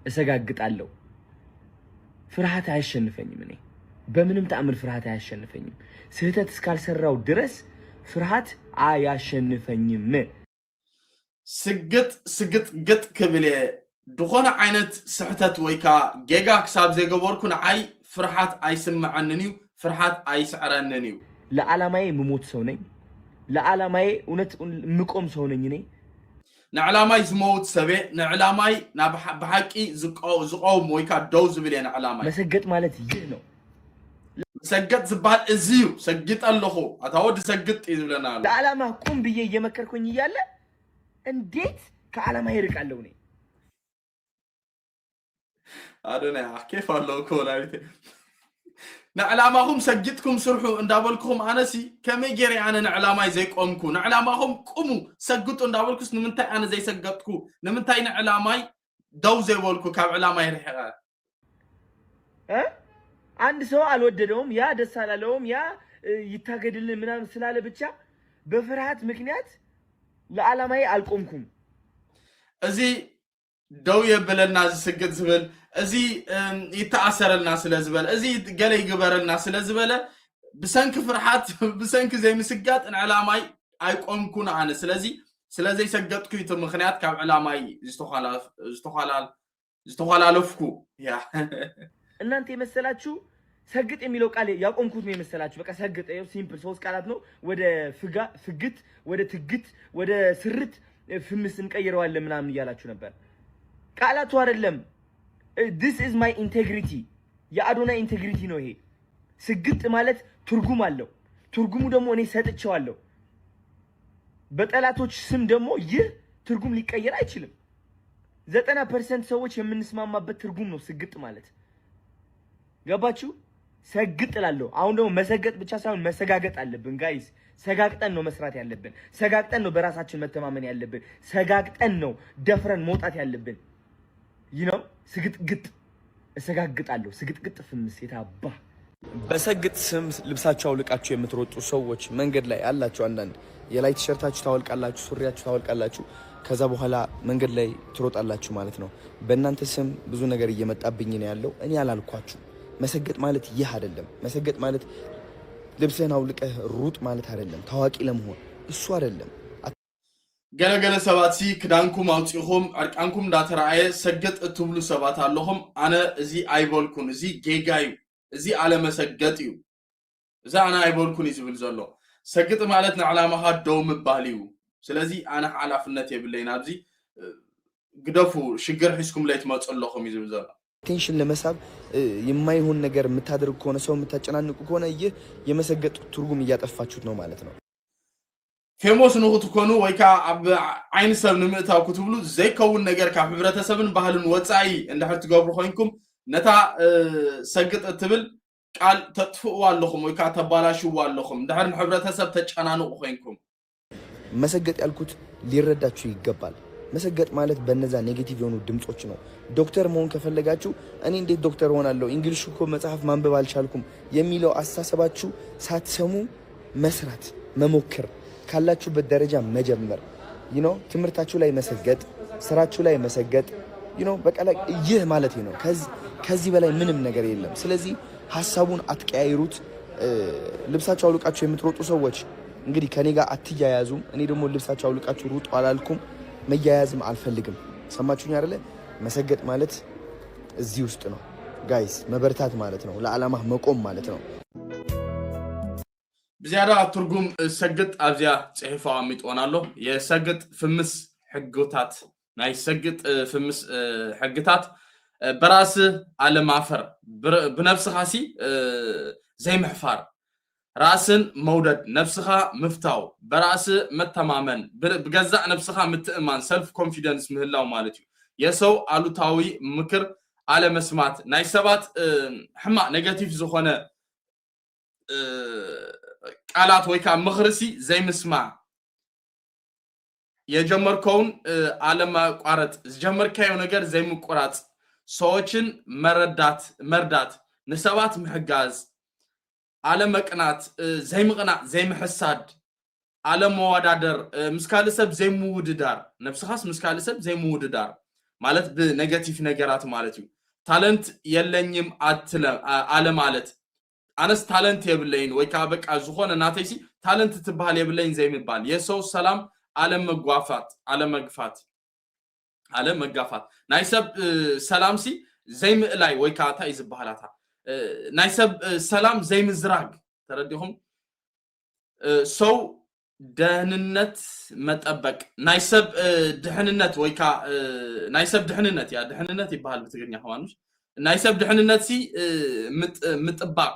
Speaker 11: እሰጋግጣለሁ ፍርሃት አይሸንፈኝም እኔ በምንም ተአምር ፍርሃት አይሸንፈኝም ስህተት እስካልሰራው ድረስ ፍርሃት አያሸንፈኝም
Speaker 3: ስግጥ ክብለ ድኾነ ዓይነት ስህተት ወይካ ጌጋ ክሳብ ዘይገበርኩን አይ ፍርሃት አይስምዐንኒው ፍርሃት አይስዕረንኒው
Speaker 11: ለዓላማዬ ምሞት ሰው ነኝ ለዓላማዬ እውነት ምቆም ሰው ነኝ እኔ
Speaker 3: نعلاماي زموت سبي نعلاماي بحقي زقوم ويكا دوز بلي نعلاماي
Speaker 11: مسجد مالتي يهنو
Speaker 3: سجد زبال ازيو سجد اللهو اتاود سجد يزبلنا
Speaker 11: العلامة قوم بيه يمكركون يالا انديت كعلامة يرقالوني
Speaker 3: ادنا كيف الله كولايتي نعلامهم سجدكم سرحوا اندابلكم انسي كمي جري انا نعلاماي زي قومكو نعلامهم قومو سجدوا اندابلكوس نمنتاي انا زي سجدكو نمنتاي نعلاماي دو زي بولكو كاب علاماي رحقال
Speaker 11: عند سو الوددوم يا دس علالوم يا يتاغدلن منام سلاله ብቻ በፍርሃት ምክንያት ለዓላማዬ አልቆምኩም
Speaker 3: እዚ دو يبلنا سجد زبل ازي يتأثرلنا سلا زبل ازي قال يقبرلنا سلا زبل بسنك فرحات بسنك زي مسجات ان علاماي ايقوم كون عن سلازي سجدتكو يتم مخنيات كاب علاماي استخلالفكو يا
Speaker 11: ان انت مسلاتشو سجد የሚለው ቃል ያቆምኩት ነው የመሰላችሁ በቃ ሰግጥ ይሄው ሲምፕል ሶስት ቃላት ነው ወደ ፍግት ወደ ትግት ወደ ስርት ፍምስ እንቀይረዋለን ምናምን ይያላችሁ ነበር ቃላቱ አይደለም this is my integrity የአዶናይ ኢንቴግሪቲ ነው ይሄ ስግጥ ማለት ትርጉም አለው ትርጉሙ ደግሞ እኔ ሰጥቼዋለሁ በጠላቶች ስም ደግሞ ይህ ትርጉም ሊቀየር አይችልም 90% ሰዎች የምንስማማበት ትርጉም ነው ስግጥ ማለት ገባችሁ ሰግጥ ላለው አሁን ደግሞ መሰገጥ ብቻ ሳይሆን መሰጋገጥ አለብን ጋይስ ሰጋግጠን ነው መስራት ያለብን ሰጋግጠን ነው በራሳችን መተማመን ያለብን ሰጋግጠን ነው ደፍረን መውጣት ያለብን ስግጥግጥ እሰጋግጣለሁ ስግጥግጥ ፍምስ የታባ
Speaker 12: በሰግጥ ስም ልብሳቸው አውልቃችሁ የምትሮጡ ሰዎች መንገድ ላይ አላችሁ አንዳንድ የላይ ቲሸርታችሁ ታወልቃላችሁ ሱሪያችሁ ታወልቃላችሁ ከዛ በኋላ መንገድ ላይ ትሮጣላችሁ ማለት ነው በእናንተ ስም ብዙ ነገር እየመጣብኝ ነው ያለው እኔ አላልኳችሁ መሰገጥ ማለት ይህ አይደለም መሰገጥ ማለት ልብስህን አውልቀህ ሩጥ ማለት አይደለም ታዋቂ ለመሆን እሱ አይደለም
Speaker 3: ገለገለ ሰባቲ ክዳንኩም አውጪኹም አርቃንኩም ዳተራአየ ሰገጥ እትብሉ ሰባት አለኹም አነ እዚ አይቦልኩን እዚ ጌጋዩ እዚ አለ መሰገጥዩ እዚ አነ አይቦልኩን ይዝብል ዘሎ ሰግጥ ማለት ንዓላማኻ ደው ምባልዩ ስለዚ አነ ሓላፍነት የብለይና ኣብዚ ግደፉ ሽግር ሒስኩም ላይ ትመጽለኹም ይዝብል ዘሎ
Speaker 12: ቴንሽን ለመሳብ የማይሆን ነገር የምታደርጉ ከሆነ ሰው የምታጨናንቁ ከሆነ ይህ የመሰገጥ ትርጉም እያጠፋችሁት ነው ማለት ነው
Speaker 3: ፌሞስ ነው ትኮኑ ወይካ አብ አይን ሰብ ንምእታው ክትብሉ ዘይከውን ነገር ካብ ህብረተሰብን ባህልን ወጻይ እንደሕት ገብሩ ኮይንኩም ነታ ሰግጥ ትብል ቃል ተጥፍኡ ኣለኹም ወይካ ተባላሽው ኣለኹም ድሕር ህብረተሰብ ተጨናንቁ ኮይንኩም
Speaker 12: መሰገጥ ያልኩት ሊረዳችሁ ይገባል መሰገጥ ማለት በነዛ ኔጌቲቭ የሆኑ ድምጾች ነው ዶክተር መሆን ከፈለጋችሁ እኔ እንዴት ዶክተር ሆናለሁ እንግሊሽ እኮ መጽሐፍ ማንበብ አልቻልኩም የሚለው አስተሳሰባችሁ ሳትሰሙ መስራት መሞከር ካላችሁበት ደረጃ መጀመር ትምህርታችሁ ላይ መሰገጥ ስራችሁ ላይ መሰገጥ በቃ ይህ ማለት ነው ከዚህ በላይ ምንም ነገር የለም ስለዚህ ሐሳቡን አትቀያይሩት ልብሳችሁ አውልቃችሁ የምትሮጡ ሰዎች እንግዲህ ከኔ ጋር አትያያዙም እኔ ደግሞ ልብሳችሁ አውልቃችሁ ሩጡ አላልኩም መያያዝም አልፈልግም ሰማችሁኝ አይደለ መሰገጥ ማለት እዚህ ውስጥ ነው ጋይስ መበርታት ማለት ነው ለዓላማ መቆም ማለት ነው
Speaker 3: بزيادة ترجم سجد أبزيا صحيفة ميتونالو يسجد فمس حقوتات ناي سجد فمس حقوتات براس على معفر بنفس خاسي زي محفار راسن مودد نفسها مفتاو براس متمامن بجزء نفسها متأمن سلف كونفيدنس مهلاو مالتيو يسو على تاوي مكر على مسمات ناي سبات حما نيجاتيف زخانة قالات ويكا مخرسي زي مسمع يجمر كون على قارت جمر كايو نجر زي مقرات سوچن مردات نسبات محجاز على مقنات زي مقنا زي محساد على موادادر مسكالسب زي موددار نفس خاص مسكالسب زي موددار مالت بنيجاتيف نجرات مالتي تالنت يلنيم على مالت أناس تالنت يبلين ويكابك أزخون ناتيسي تالنت تبهال يبلين زي مبال يسوع السلام على مقافات نايسب سلام سي زي مقلاي ويكاتا يزبهالاتها نايسب سلام زي مزراق ترديهم سو دهننت متأبك نايسب دهننت ويكا نايسب دهننت يا دهننت يبهال بتقرني حوانوش نايسب دهننت سي متأبك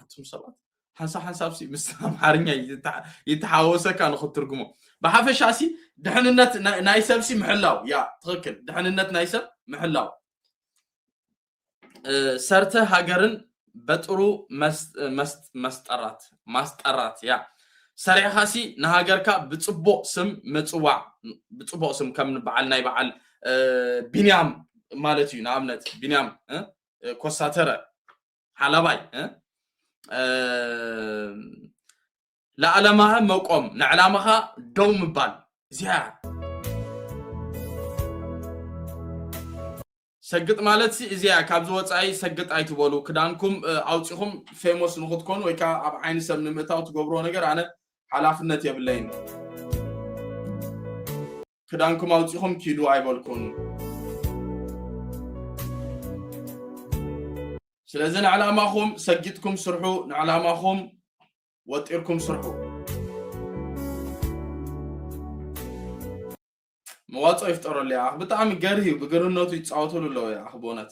Speaker 3: ثم صلاة حنساب سي مسلم حارنيا يتحاوسك كان خد ترجمه بحافش عسي دحننت نايسب سي محلاو يا تركل دحننت نايسب محلاو سرته هاجرن بطرو مسترات يا سريع خاسي نهاجركا بصبو سم مصواع بصبو سم كم بعل ناي بعل بنيام مالتي نعمت بنيام كوساتره حلباي لعلمها موقم نعلمها دوم بال زيا ሰግጥ ማለት እዚያ ካብዝ ወጻይ ሰግጥ አይትበሉ ክዳንኩም አውጽኹም ፌሞስ ንኹትኮን ወይ ካ ኣብ ዓይኒ ሰብ ንምእታው ትገብሮ ነገር ኣነ ሓላፍነት የብለይን ክዳንኩም አውጽኹም ኪዱ አይበልኩን ስለዚህ ንዕላማኹም ሰግጥኩም ስርሑ ንዕላማኹም ወጢርኩም ስርሑ مواصف يفطروا لي أخ بتعمل جري بقولوا إنه يتصاوتوا له يا أخ بونت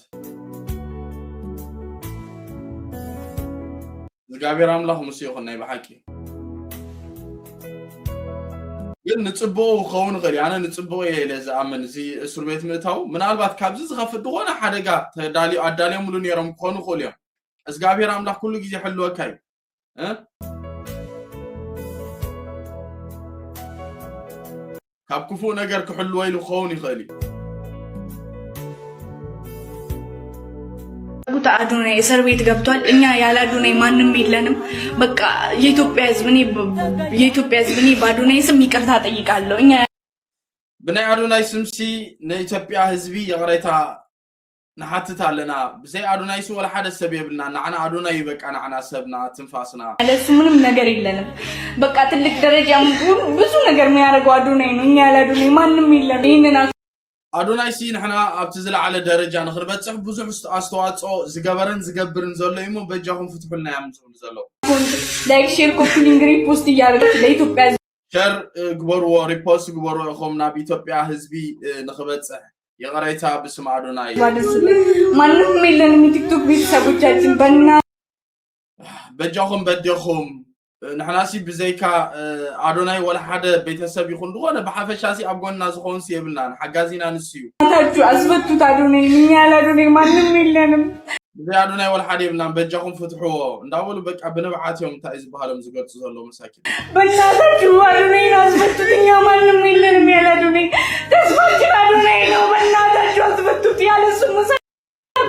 Speaker 3: زقابير عمله مسيخ الناي بحكي قل نتصبوا خون غير يعني نتصبوا إذا عمل زي السربيت متاو من البعض كابز خف الدخان حدا دالي عدالي ملون يرم خون خوليا زقابير عمله كله جزء حلوة كاي ها كاب كفو نجار كحلو ويلو خوني خالي
Speaker 4: ቡታ አዶናይ እስር ቤት ገብቷል እኛ ያለ አዶናይ ማንንም የለንም በቃ የኢትዮጵያ ህዝብ እኔ በአዶናይ ስም ይቅርታ ጠይቃለሁ እኛ
Speaker 3: ብናይ አዶናይ ስምሲ ለኢትዮጵያ ህዝብ የቅሬታ نحطت علينا بزي أدوناي سو ولا حدا سبيبنا نعنا أدوناي بك أنا عنا سبنا تنفاسنا
Speaker 4: على سمنم نجار إلنا بقى تلك درجة مقول بسوا نجار ميارجو أدوناي نيجي على أدوناي ما نميل لنا
Speaker 3: أدوناي سين إحنا أبتزل على درجة نخربت صح بزح أستوات أو زجبرن زلوا يمو بجاهم فتحنا يوم زلوا
Speaker 4: لايك شير كوبي لينكري بوستي يارجو ليتو بس
Speaker 3: شر جبروا ريبوست جبروا خمنا بيتوبيا حزبي نخربت صح يغريتها باسم أدوناي
Speaker 4: ما نميل لنا تيك توك بيت سبوتشاتين بنا
Speaker 3: بجاهم بديهم نحناسي بزيكا أدوناي ولا حدا بيتسب يخون دغنا بحفشاسي أبغون ناس خون سيبلنا حجازينا نسيو
Speaker 4: تاجو أثبتوا تادوناي مين على أدوناي ما نميل لنا
Speaker 3: بزي أدوناي ولا حدا يبلنا بجاهم فتحوه نداولوا بك أبنبعات يوم تأذ بهالم زقت زلوا مساكين
Speaker 4: بنا تاجو أدوناي أثبتوا تنيا ما نميل لنا مين على أدوناي تسمعت أدوناي لو بنا تاجو أثبتوا تيالا سمسا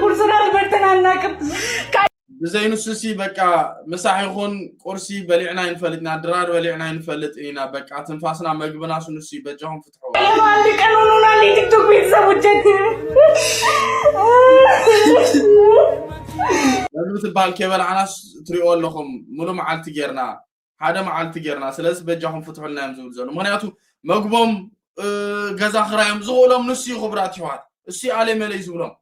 Speaker 4: كورسنا البرتنا ناكب
Speaker 3: بزي نسوسي بكا مساحيخون كورسي بلعنا ينفلتنا درار بلعنا ينفلت إينا بكا تنفاسنا مقبنا سنسي بجاهم فتحوه
Speaker 4: ما عندي قانوننا اللي تيك توك بيتسا وجدتي
Speaker 3: لازم تبال كيبل عناس تريقول لكم منو معال تجيرنا هذا معال تجيرنا سلاس بجاهم فتحوا لنا يمزول زلو منياتو مقبهم غزا خرايم زغولهم نسي خبراتي وات السي علي ملي زغولهم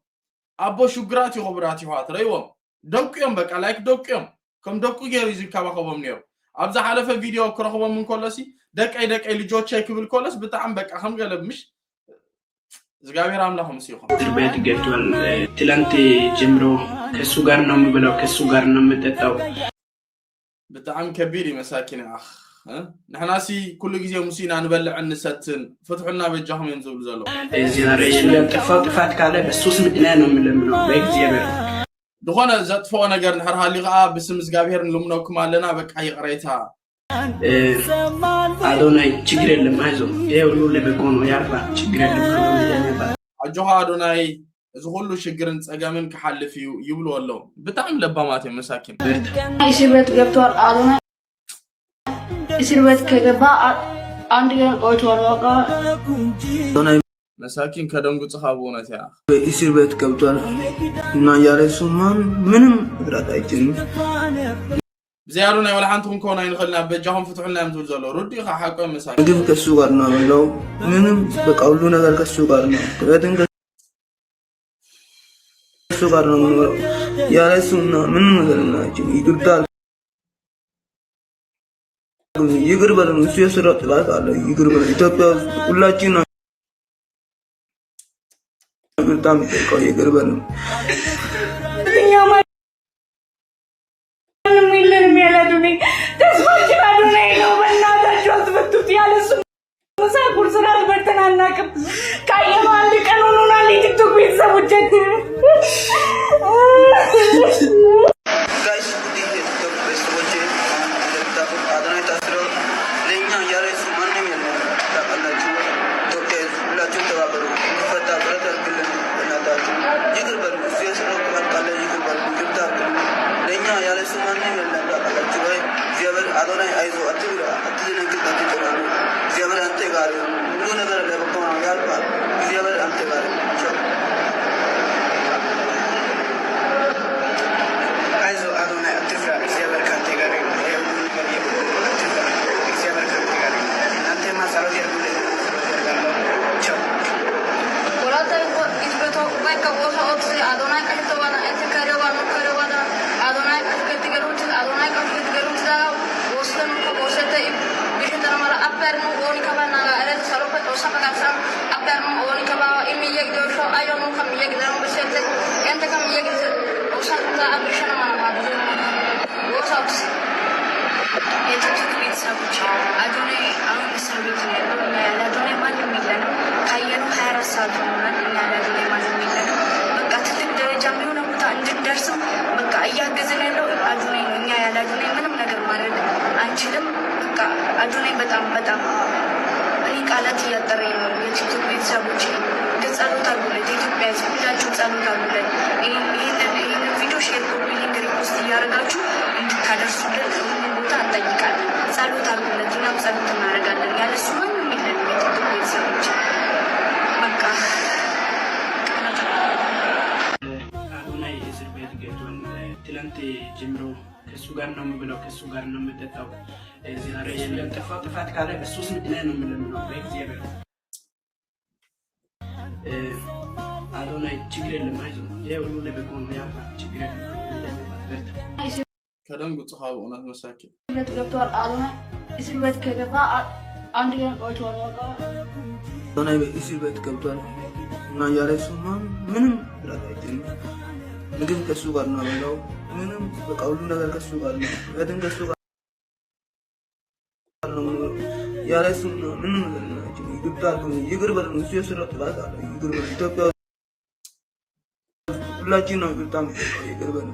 Speaker 3: أبو شجراتي خبراتي وات ريوم دوكيوم بقى لايك دوكيوم كم دوكو غير يزي كباخوبم نيو ابزا حلفه فيديو كرخوبم من كولسي دقاي لجوچ يكبل كولس بتاعم بقى خم قلب مش زغابير املاهم سيخم
Speaker 13: تربيت جدول تلانتي جمرو كسو غار نو مبلو كسو غار نو متطاو
Speaker 3: بتاعم كبير مساكين اخ نحناسي كل غزي موسينا نبلع نستن فتحنا بجاهم ينزل زلو
Speaker 13: جنريشن تفاوت كاله بسوس مدنا نو ململو بيكزيبر
Speaker 3: دخونا زطفو نجر نحرها اللي غا بسم زغابير نلمنوكم علينا بقى يقريتها
Speaker 13: أدوناي ችግር የለም አይዞህ ይሄ ሁሉ ለበጎ ነው ያርፋ ችግር የለም
Speaker 3: አጆሃ አዶናይ እዚ ሁሉ ችግርን ጸገምን ከሐልፍ ይብሉ ወለው በጣም ለባማት መሳኪን
Speaker 4: እስርቤት ገብቷል አዶናይ እስርቤት ከገባ አንድ ቀን ቆይቷል በቃ
Speaker 3: አዶናይ መሳኪን ከደንጉ ጽኻቦነት ያ
Speaker 12: እስርቤት ገብቷል እና ያረሱማን ምንም ራት አይችልም
Speaker 3: زيارنا ولا حنتهم كون ينخلنا بجاهم فتحوا لنا يمزول زلو ردي حقا مساكين
Speaker 12: ምግብ ከሱ ጋር ነው ያለው ምንም በቃ ሁሉ ነገር ከሱ ጋር ነው ከደን ከሱ ጋር ነው ያለሱና ምንም ነገር ናቸው ይቅርታል ይቅር በለን እሱ የሰራው ጥላት አለ ይቅር በለን ኢትዮጵያ ሁላችን በጣም ይቀው ይቅር በለን
Speaker 5: أبدرمو أوني كبرنا على سلوك توصف كاسم أبدرمو أوني كبا إمي يقدر شو أيونو كم يقدرون بسيطة أنت كم يقدر توصف كذا أبشنا ما بدون وصوص የቲክቶክ ቤተሰቦች አዶናይ አሁን እስር ቤት ነው ያለው። እኛ ያለ አዶናይ ማንም የለንም። ካየነው 24 ሰዓት ሆኖናል። እኛ ያለ አዶናይ ማንም የለንም። በቃ ትልቅ ደረጃ የሚሆነ ቦታ እንድንደርስም በቃ እያገዝን ያለው አዶናይ ነው። እኛ ያለ አዶናይ ምንም ነገር ማድረግ አንችልም። በቃ አዶናይ በጣም እኔ ቃላት እያጠረኝ ነው። የቲክቶክ ቤተሰቦች ግን ጸሎት አድርጉለት። የኢትዮጵያ ሕዝብ ሁላችሁ ጸሎት አድርጉለት። ይህንን ቪዲዮ ሼር፣ ኮፒ ሊንክ፣ ሪፖስት እያደረጋችሁ እንድታደርሱልን ቦታ እንጠይቃለን። ጸሎት አድርጉለት። እኛም ጸሎት እናደርጋለን። ያለሱ ማንም የለንም። የቲክቶክ ቤተሰቦች በቃ
Speaker 13: አዶናይ እስር ቤት ገብቷል። ትላንት ጀምሮ ከሱ ጋር ነው የምበላው፣ ከሱ ጋር ነው የምጠጣው። ዛሬ የሚያጠፋው ጥፋት ካለ በሱስ ምክንያት ነው የምለምነው በእግዚአብሔር። አዶናይ ችግር የለም፣ አይዞህ፣ ይሄ ሁሉ ለበጎ ነው። ያ ችግር የለም።
Speaker 3: ከደም ጉጽሃው እውነት መሳኪን
Speaker 5: ቤት ገብቷል። አዶናይ እስር ቤት ከገባ አንድ ቀን ቆይቷል።
Speaker 14: አዶናይ እስር ቤት ገብቷል እና ያለሱ ምንም ላታይተን ምግብ ከሱ ጋር ነው ያለው። ምንም በቃ ሁሉ ነገር ከሱ ጋር ነው። እድን ከሱ ጋር ነው ያለሱ ምንም ነገር ነው። ይግባል ይግር በል ነው የሰራው ጥላት አለ። ይግር በል ኢትዮጵያ ሁላችን ነው በጣም ይግር በል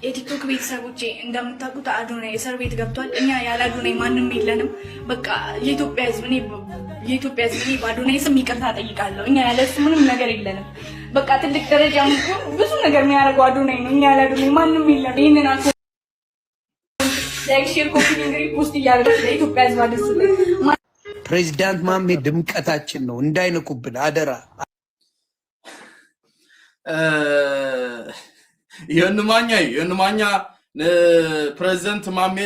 Speaker 4: የቲክቶክ ቤተሰቦቼ እንደምታውቁት አዶናይ እስር ቤት ገብቷል። እኛ ያለ አዶናይ ማንም የለንም። በቃ የኢትዮጵያ ሕዝብ እኔ በአዶናይ ስም ይቅርታ ጠይቃለሁ። እኛ ያለ እሱ ምንም ነገር የለንም። በቃ ትልቅ ደረጃ ብዙ ነገር የሚያደርገው አዶናይ ነው። እኛ ያለ አዶናይ ማንም የለንም። ይህንን አልፎ ላይክ፣ ሼር፣ ኮፒ ሊንክ፣ ሪፖስት እያደረጋችሁ ለኢትዮጵያ ሕዝብ አድርሱልን።
Speaker 9: ፕሬዚዳንት ማሜ ድምቀታችን ነው፣ እንዳይነኩብን አደራ።
Speaker 3: የንማኛ ፕሬዚደንት ማሜ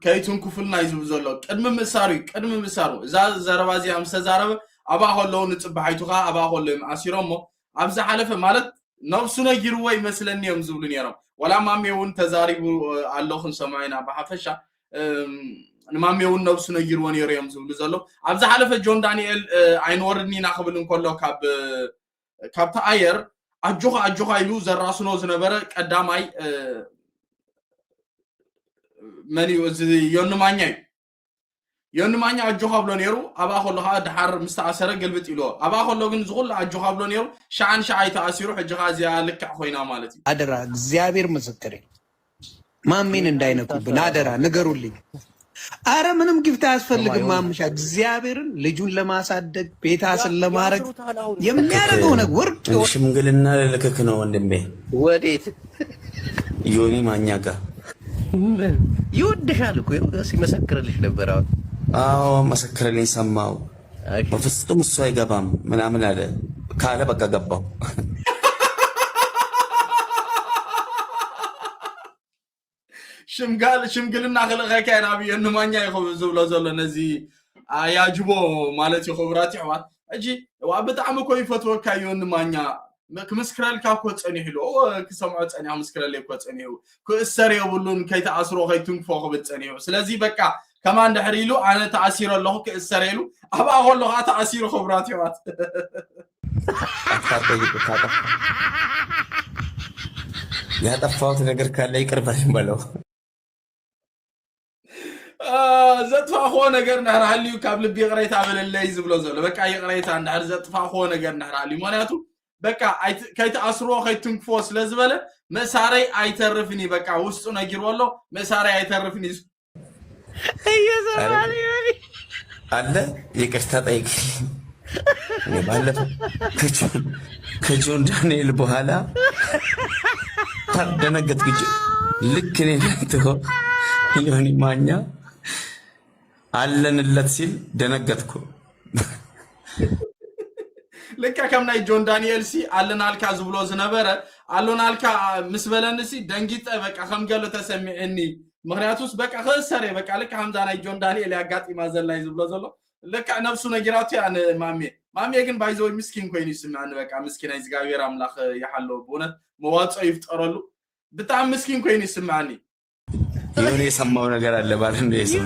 Speaker 3: ከይቱን ክፍልና ይዝብ ዘሎ ቅድሚ ምሳሩ እዛ ዘረባዚ አምስተዛረበ አባ ሆለው ንጽባይቱኻ አባ ሆለው አሲሮሞ አብዛ ሐለፈ ማለት ነፍሱ ነጊሩ ወይ መስለኒ የም ዝብሉ ነይሮም ወላ ማሜውን ተዛሪቡ አለኹን ሰማይና በሐፈሻ ንማሜውን ነፍሱ ነጊሩ ወኔሮ የም ዝብሉ ዘሎ አብዛ ሐለፈ ጆን ዳንኤል አይንወርድኒና ክብል እንከሎ ካብታ አየር አጆኻ ይሉ ዘራሱ ነው ዝነበረ ቀዳማይ መኒ የንማኛ አጆኻ ብሎ ነይሩ አባ ሆሎኻ ድሓር ምስተኣሰረ ገልብጥ ኢሎ አባ ሆሎ ግን ዝኹል አጆኻ ብሎ ነይሩ ሻዓን ተኣሲሩ ሕጂኻ እዚያ ልክዕ ኮይና ማለት እዩ።
Speaker 9: አደራ እግዚአብሔር ምስክሬ ማሜን እንዳይነኩብን አደራ ንገሩልኝ። አረ ምንም ግፍት አያስፈልግም። ማምሻ እግዚአብሔርን ልጁን ለማሳደግ ቤታስን ለማድረግ የሚያደርገው ነገር ወርቅ
Speaker 15: ሽምግልና ልልክክ ነው ወንድሜ።
Speaker 9: ወዴት?
Speaker 15: ዮኒ ማኛ ጋር
Speaker 9: ይወድሻል እኮ ሲመሰክርልሽ ነበር።
Speaker 15: አዎ መሰክርልኝ ሰማው። በፍጹም እሱ አይገባም ምናምን አለ ካለ በቃ ገባው።
Speaker 3: ሽምግልና ክልኸካ ናብ የንማኛ ይኸው ዝብሎ ዘሎ ነዚ አያጅቦ ማለት ይኸብራት ይዋት እጂ ብጣዕሚ እኮ ይፈትወካ የንማኛ ክምስክረልካ እኮ ፀኒሕ ኢሉ ክሰምዖ ፀኒሕ ምስክረለ እኮ ፀኒሑ ክእሰር የብሉን ከይተኣስሮ ከይትንክፎ ክብል ፀኒሑ ስለዚ በቃ ከማን ድሕሪ ኢሉ ኣነ ተኣሲሮ ኣለኹ ክእሰር ኢሉ ኣብኣ ከለኻ ተኣሲሩ ክብራት ይዋት
Speaker 15: ያጠፋሁት ነገር ካለ ይቅር በለኝ በለው።
Speaker 3: ዘጥፋኾ ነገር ንሕር ሃልዩ ካብ ልቢ ቅሬታ በለለይ ዝብሎ ዘሎ በቃ ይቅሬታ እንድሕር ዘጥፋኾ ነገር ንሕር ሃልዩ ምክንያቱ በቃ ከይተኣስሮ ከይትንክፎ ስለዝበለ መሳረይ አይተርፍኒ በቃ ውስጡ ነጊሩ ኣሎ መሳረይ አይተርፍኒ
Speaker 15: አለ ይቅርታ ጠይቅልኝ። እኔ ባለፈው ከጆን ዳንኤል በኋላ ታደነገጥ ግጭ ልክ እኔ ነጥቶ ዮኒ ማኛ አለንለት ሲል ደነገጥኩ።
Speaker 3: ለካ ከምናይ ጆን ዳንኤል ሲ አለናልካ ዝብሎ ዝነበረ አለናልካ ምስበለንሲ ደንጊጠ በቃ ከምገሎ ተሰሚዕኒ ምክንያቱስ በቃ ከሰረ በቃ ለካ ሐምዛናይ ጆን ዳንኤል ያጋጥማ ዘላይ ዝብሎ ዘሎ ለካ ነፍሱ ነግራቱ ያን ማሜ ግን ባይዘው ምስኪን ኮይኑ ይስማን በቃ ምስኪን አይ ዝጋቢር አምላኽ ይሐለው በእውነት መዋጾ ይፍጠረሉ በጣም ምስኪን ኮይኑ ይስማኒ
Speaker 15: የሆነ የሰማው ነገር አለ ማለት ነው። የሰው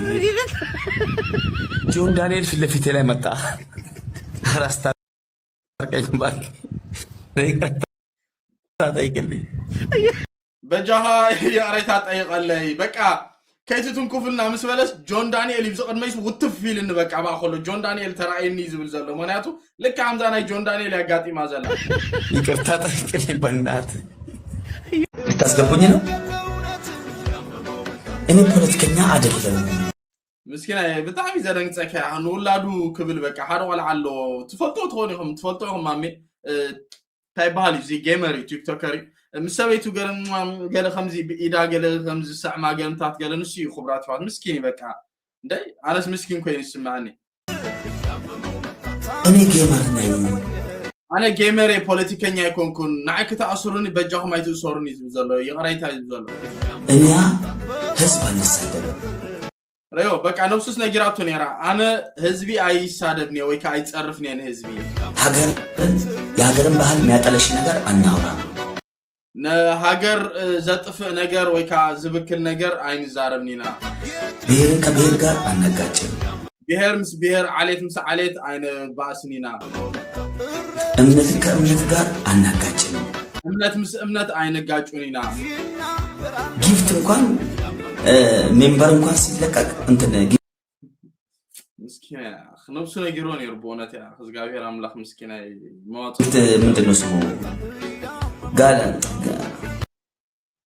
Speaker 15: ጆን ዳንኤል ፊት ለፊቴ ላይ መጣ። ራስታ ታርቀኝ ባክ ታጠይቅልኝ
Speaker 3: በጃሃ ያሬታ ጠይቀለይ በቃ ከይቱን ኩፍልና ምስበለስ ጆን ዳንኤል ይብዝ ቀድመይስ ውትፍ ፊልን በቃ ባخلو ጆን ዳንኤል ተራይኒ ይዝብል ዘሎ ምክንያቱ ልክ አምዛናይ ጆን ዳንኤል ያጋጢ ማዘላ
Speaker 15: ይቅርታ ጠይቅልኝ በእናት ልታስገቡኝ ነው። እኔ ፖለቲከኛ አይደለም።
Speaker 3: ምስኪና በጣም ይዘረንጸከ አሁን ወላዱ ክብል በቃ ሀረዋል አሎ ትፈልጦም ማሜ ታይባል እዚ ጌመሪ ቲክቶከሪ مسويتو قال خمزي إذا قال خمز ساعة ما قال متعت قال نسي خبرات فات مسكين بقى ده أنا مسكين كويس يسمعني أنا جيمر بوليتيكيا يكون كون نعك تأثرني بجاهم ما يتأثرني زلوا يغريتها زلوا
Speaker 15: أنا حزب السادة
Speaker 3: ريو بقى أنا بسوس نجراتوني أنا حزبي أي سادتني أو كأي تعرفني أنا حزبي
Speaker 15: هاجر يا هاجرم بحال ما تلاش نجار أنا ورا
Speaker 3: هاجر زطف ነገር ወይ ካ ዝብክል ነገር አይን ዛረብኒና
Speaker 15: ብሔር ከብሔር ጋር አናጋጭም
Speaker 3: ብሔር ምስ ብሔር አሌት ምስ አሌት አይነ ባስኒና
Speaker 15: እምነት ከእምነት ጋር አናጋጭም
Speaker 3: እምነት ምስ እምነት አይነ ጋጩኒና
Speaker 15: ጊፍት እንኳን ሜምበር እንኳን ሲለቀቅ እንትን
Speaker 3: ምስኪና ነፍሱ ነገሮን ይርቦነት ያ እግዚአብሔር አምላክ ምስኪና ማውጣት
Speaker 15: ምንድነው ስሙ ጋላንት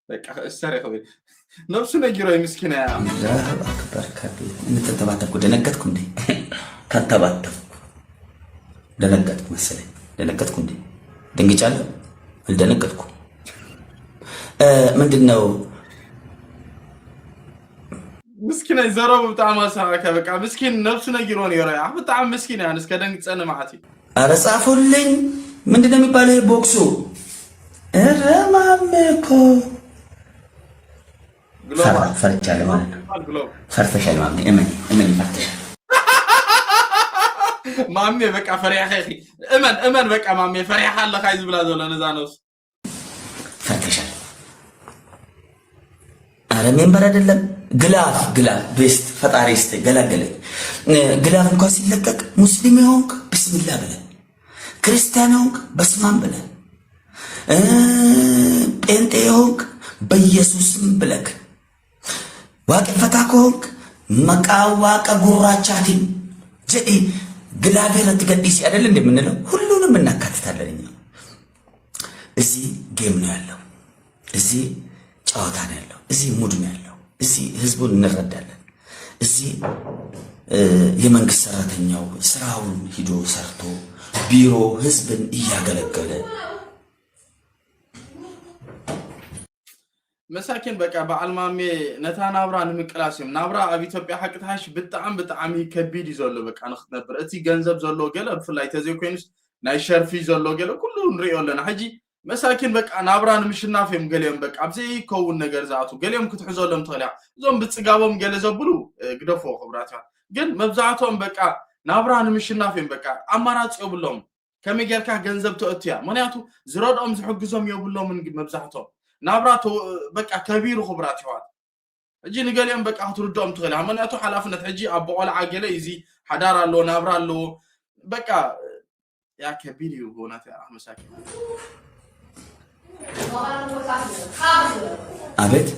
Speaker 3: በቃ እሰረው ነፍሱ ነገሮ ምስኪና ያ
Speaker 15: አላህ አክበር ከቢ እንተተባተኩ ደነገጥኩ እንዴ ከተባተኩ ደነገጥኩ መሰለኝ ደነገጥኩ እንዴ ደንግጫለሁ አልደነገጥኩ ምንድነው
Speaker 3: مسكين يزرب بتاع ما ساكا بقى مسكين نفسه نجيرون يراي بتاع مسكين يعني اسكدن صن معتي
Speaker 15: ارصافولين ምንድነው የሚባለው ቦክሱ ረማሜኮ ፈርቻለሁ ማለት ነው ፈርተሻል ማሜ እመን ፈርተሻል
Speaker 3: ማሜ በቃ ፈሪያህ እመን በቃ ማሜ ፈሪያህ አለ ካይዝ ብላ ዘለ ነዛ ነው
Speaker 15: ፈርተሻል አረ ሜምበር አይደለም ግላፍ ቤስት ፈጣሪስት ገላገለኝ ግላፍ እንኳን ሲለቀቅ ሙስሊም ይሆንክ ቢስሚላህ ብለ ክርስቲያን ይሆንክ በስማም ብለ ጴንጤ ይሆንክ በኢየሱስም ብለክ ዋቅ ፈታክ ይሆንክ መቃዋቀ ጉራቻቲ ጀዲ ግላፌር ትገዲስ አይደል እንደምንለው ሁሉንም እናካትታለን እዚህ ጌም ነው ያለው እዚህ ጨዋታ ነው ያለው እዚህ ሙድ ነው ያለው እዚህ ህዝቡን እንረዳለን እዚህ የመንግስት ሰራተኛው ስራውን ሂዶ ሰርቶ ቢሮ ህዝብን እያገለገለ
Speaker 3: مساكن بقى بعلمامي نتا نابرا نمقلاسيم نابرا اب ኢትዮጵያ حقታሽ በጣም ከቢድ ይዘሉ በቃ ንخت ነበር እቲ ገንዘብ ዘሎ ገለ ፍላይ ተዘይ ኮይንስ ናይ ሸርፊ ዘሎ ገለ ኩሉ ንሪዮለና ሐጂ مساكن በቃ ናብራ ንምሽናፈም ገለም በቃ አብዚ ኮውን ነገር ዛቱ ገለም ክትሕዘሎም ተኸላ ዞም ብጽጋቦም ገለ ዘብሉ ግደፎ خبራታ ግን መብዛቶም በቃ ናብራ ንምሽናፈም በቃ አማራጭ ይብሎም ከመገርካ ገንዘብ ተእትያ ምክንያቱ ዝረዶም ዝሕግዞም ይብሎም መብዛቶም ናብራቶ በቃ ከቢሩ خبرات ይዋል እጂ ንገለም በቃ ትርዶም ተኸላ ምክንያቱ ሐላፍነት እጂ አቦቆል አገለ እዚ ሐዳር አሎ ናብራ አሎ በቃ ያ ከቢሩ ሆናታ مساكن
Speaker 15: አቤት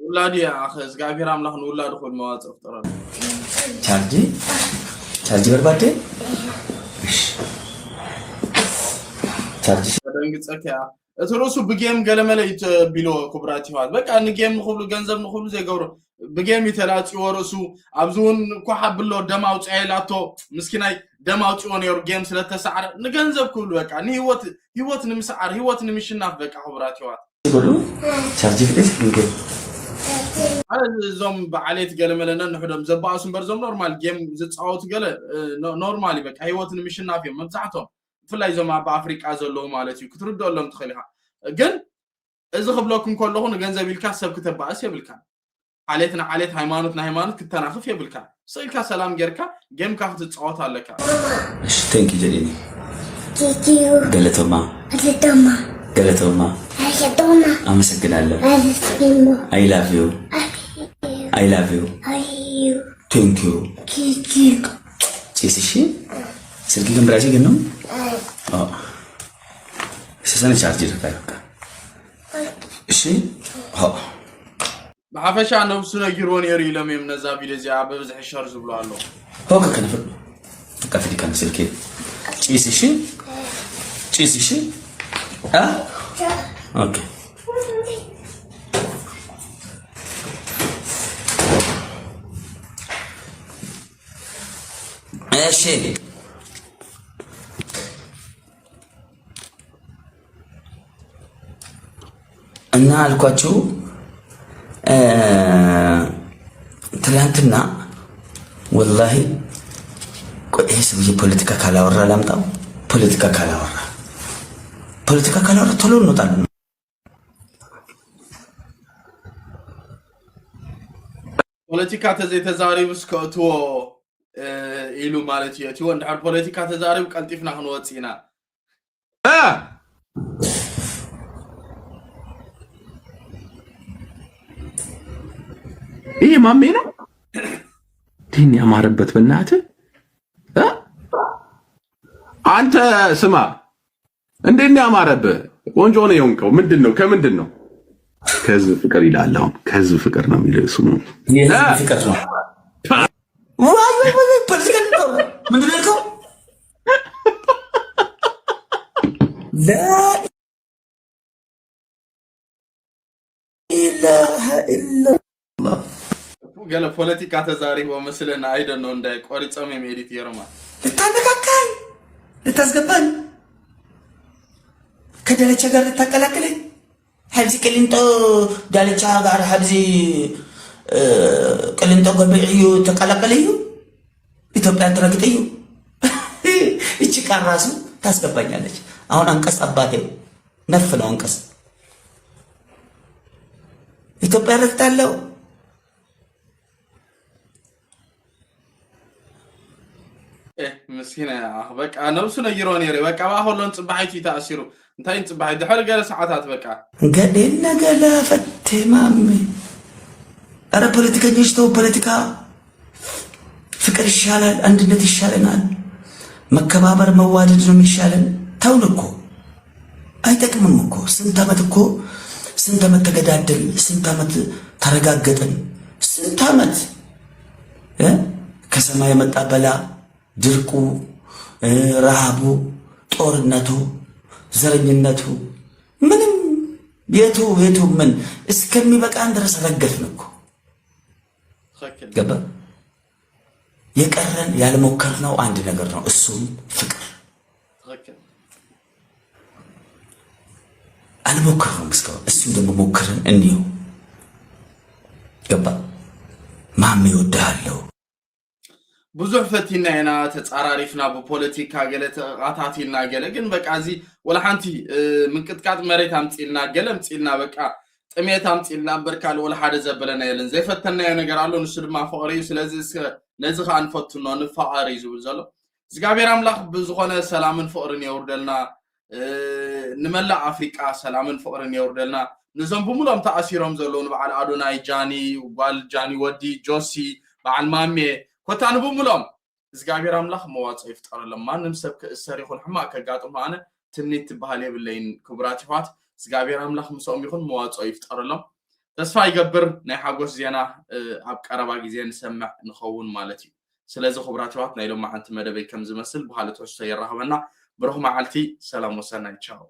Speaker 3: ولادي يا اخي زغابير املاح ነው ولاد ሆል መዋጽፍ ተራለ
Speaker 15: ቻርጂ በርባዴ ቻርጂ
Speaker 3: ደንግጸከ እትሮሱ በጌም ገለመለይት ቢሎ ኩብራት ይዋል በቃ ንጌም ሁሉ ገንዘብ ነው ሁሉ ዘይገብሩ በጌም ይተላጽ ወረሱ አብዙን ኮሐብሎ ደማው ጻይላቶ ምስኪናይ ደማው ጾን የር ጌም ስለተሳዓረ ንገንዘብ ኩሉ በቃ ህይወት ንምሳዓር ህይወት ንምሽናፍ በቃ ኩብራት ይዋል
Speaker 15: ይጎሉ ቻርጂ ፍጥስ ንጌ
Speaker 3: ዞም በዓሌት ገለመለና ንሕዶም ዘባሱን በርዞም ኖርማል ጌም ዝጻወቱ ገለ ኖርማሊ በቃ ህይወት ንምሽናፍ መብዛዕቶም ፍላይ ዞም በአፍሪካ ዘሎ ማለት እዩ ክትርዶሎም ትኸሊካ ግን እዚ ክብለኩም ከለኹ ንገንዘብ ኢልካ ሰብ ከተባእስ ይብልካ ዓሌት ሃይማኖት ክትተናኽፍ ይብልካ ስልካ ሰላም ጌርካ ጌም ካህ ትጻወት አለካ
Speaker 15: እሺ ቴንክ ዩ ጀዲኒ ገለቶማ አመሰግናለሁ I love you I love you thank you እሺ ስልክ ግን ብራዚ ግን ነው ሰሰነ ቻርጅ ይደርጋል እሺ
Speaker 3: በሐፈሻ ነብሱ ነግሮን የሪ ለምን ነዛ ቪዲዮ ዚያ በብዝሕ ሸርዝ ብሎ አለው
Speaker 15: ሆከ ከነፈ ከፍዲ ከነ ስልክ ጪስ እሺ ኦኬ እሺ እና አልኳችሁ ትላንትና ወላሂ ይሄ ሰውዬ ፖለቲካ ካላወራ ላምጣው ፖለቲካ ካላወራ ቶሎ እንወጣለን
Speaker 3: ፖለቲካ ተዛሪብ እስከእትዎ ኢሉ ማለት የትዎ እንድሕር ፖለቲካ ተዛሪብ ቀልጢፍና ክንወፅኢና
Speaker 16: ይሄ ማሜ ነው ዲን ያማረበት በእናትህ አንተ ስማ እንዴት ነው ያማረበት ቆንጆ ነው የሆንከው ምንድነው ከምንድን ነው ከህዝብ ፍቅር ይላል አሁን ከህዝብ ፍቅር ነው የሚለው እሱ ነው
Speaker 15: የህዝብ ፍቅር ነው ዋይ ፖለቲካ ነው ምንድን ነው ያልከው لا إله إلا الله
Speaker 3: قال ፖለቲካ ተዛሪብ ወመስለና አይደን ነው እንዳይ ቆርጸም የሚሄድ ይረማ
Speaker 15: ልታነካካኝ ልታስገባኝ ከዳለቻ ጋር ልታቀላቅለኝ ሀብዚ ቅሊንጦ ዳለቻ ጋር ሀብዚ ቅሊንጦ ገበዕዩ ተቀላቀለዩ ኢትዮጵያ ተረግጠዩ እቺ ቃራሱ ታስገባኛለች አሁን አንቀስ አባቴ ነፍ ነው አንቀስ ኢትዮጵያ ረግጣለው
Speaker 3: مسكينة بقى نفسه نجرون يري بقى ما هو لون صباحي تأثيره انتي صباحي دحر قال ساعات بقى
Speaker 15: قالنا قال فتمامي أنا بوليتيكا نيشتو بوليتيكا فكر الشالن عندنا الشالنال مكبابر موادد نم الشالن تونكو أي تكمنكو سنتامتكو سنتامت تجدادل سنتامت ترجعجدن سنتامت كسماء متقبلا ድርቁ ረሃቡ ጦርነቱ ዘረኝነቱ ምንም የቱ ምን እስከሚበቃን ድረስ ረገፍንኮ ገባ የቀረን ያልሞከርነው አንድ ነገር ነው እሱም ፍቅር አልሞከርነውም እስካሁን እሱም ደግሞ ሞከርን እንዲሁ ገባ ማሜ ወዳለው
Speaker 3: ብዙ ፈቲና እና ተጻራሪፍና በፖለቲካ ገለተ አታቲልና ገለ ግን በቃ እዚ ወላሐንቲ ምንቅጥቃጥ መሬት አምጪልና ገለምጪልና በቃ ጥሜት አምጪልና በርካል ወላ ሓደ ዘበለና የለን ዘይፈተና ነገር አለው ንሱ ድማ ፈቅሪ ስለዚህ ለዚህ አንፈቱ ነው ንፋቀሪ ዝብል ዘሎ እግዚአብሔር አምላክ ብዙኾነ ሰላምን ፍቅርን ይወርደልና ንመላ አፍሪካ ሰላምን ፍቅርን ይወርደልና ንዞም ብሙሎም ተአሲሮም ዘለውን በዓል አዶናይ ጃኒ ዋል ጃኒ ወዲ ጆሲ በዓል ማሜ ኮታን ብሙሎም እግዚአብሔር አምላክ መዋጽእ ይፍጠርለም ማንም ሰብ ከእሰር ይኹን ሕማቅ ከጋጥሞ አነ ትምኒት ባህል የብለይን ክብራት ይፋት እግዚአብሔር አምላክ ምሶም ይኹን መዋጽእ ይፍጠርለም ተስፋ ይገብር ናይ ሓጎስ ዜና ኣብ ቀረባ ጊዜ ንሰምዕ ንኸውን ማለት እዩ ስለዚ ክብራት ይፋት ናይ ሎማ ሓንቲ መደበይ ከም ዝመስል ባህል ተወሰ ይራኸበና ብሩኽ መዓልቲ ሰላም ወሰናይ ቻው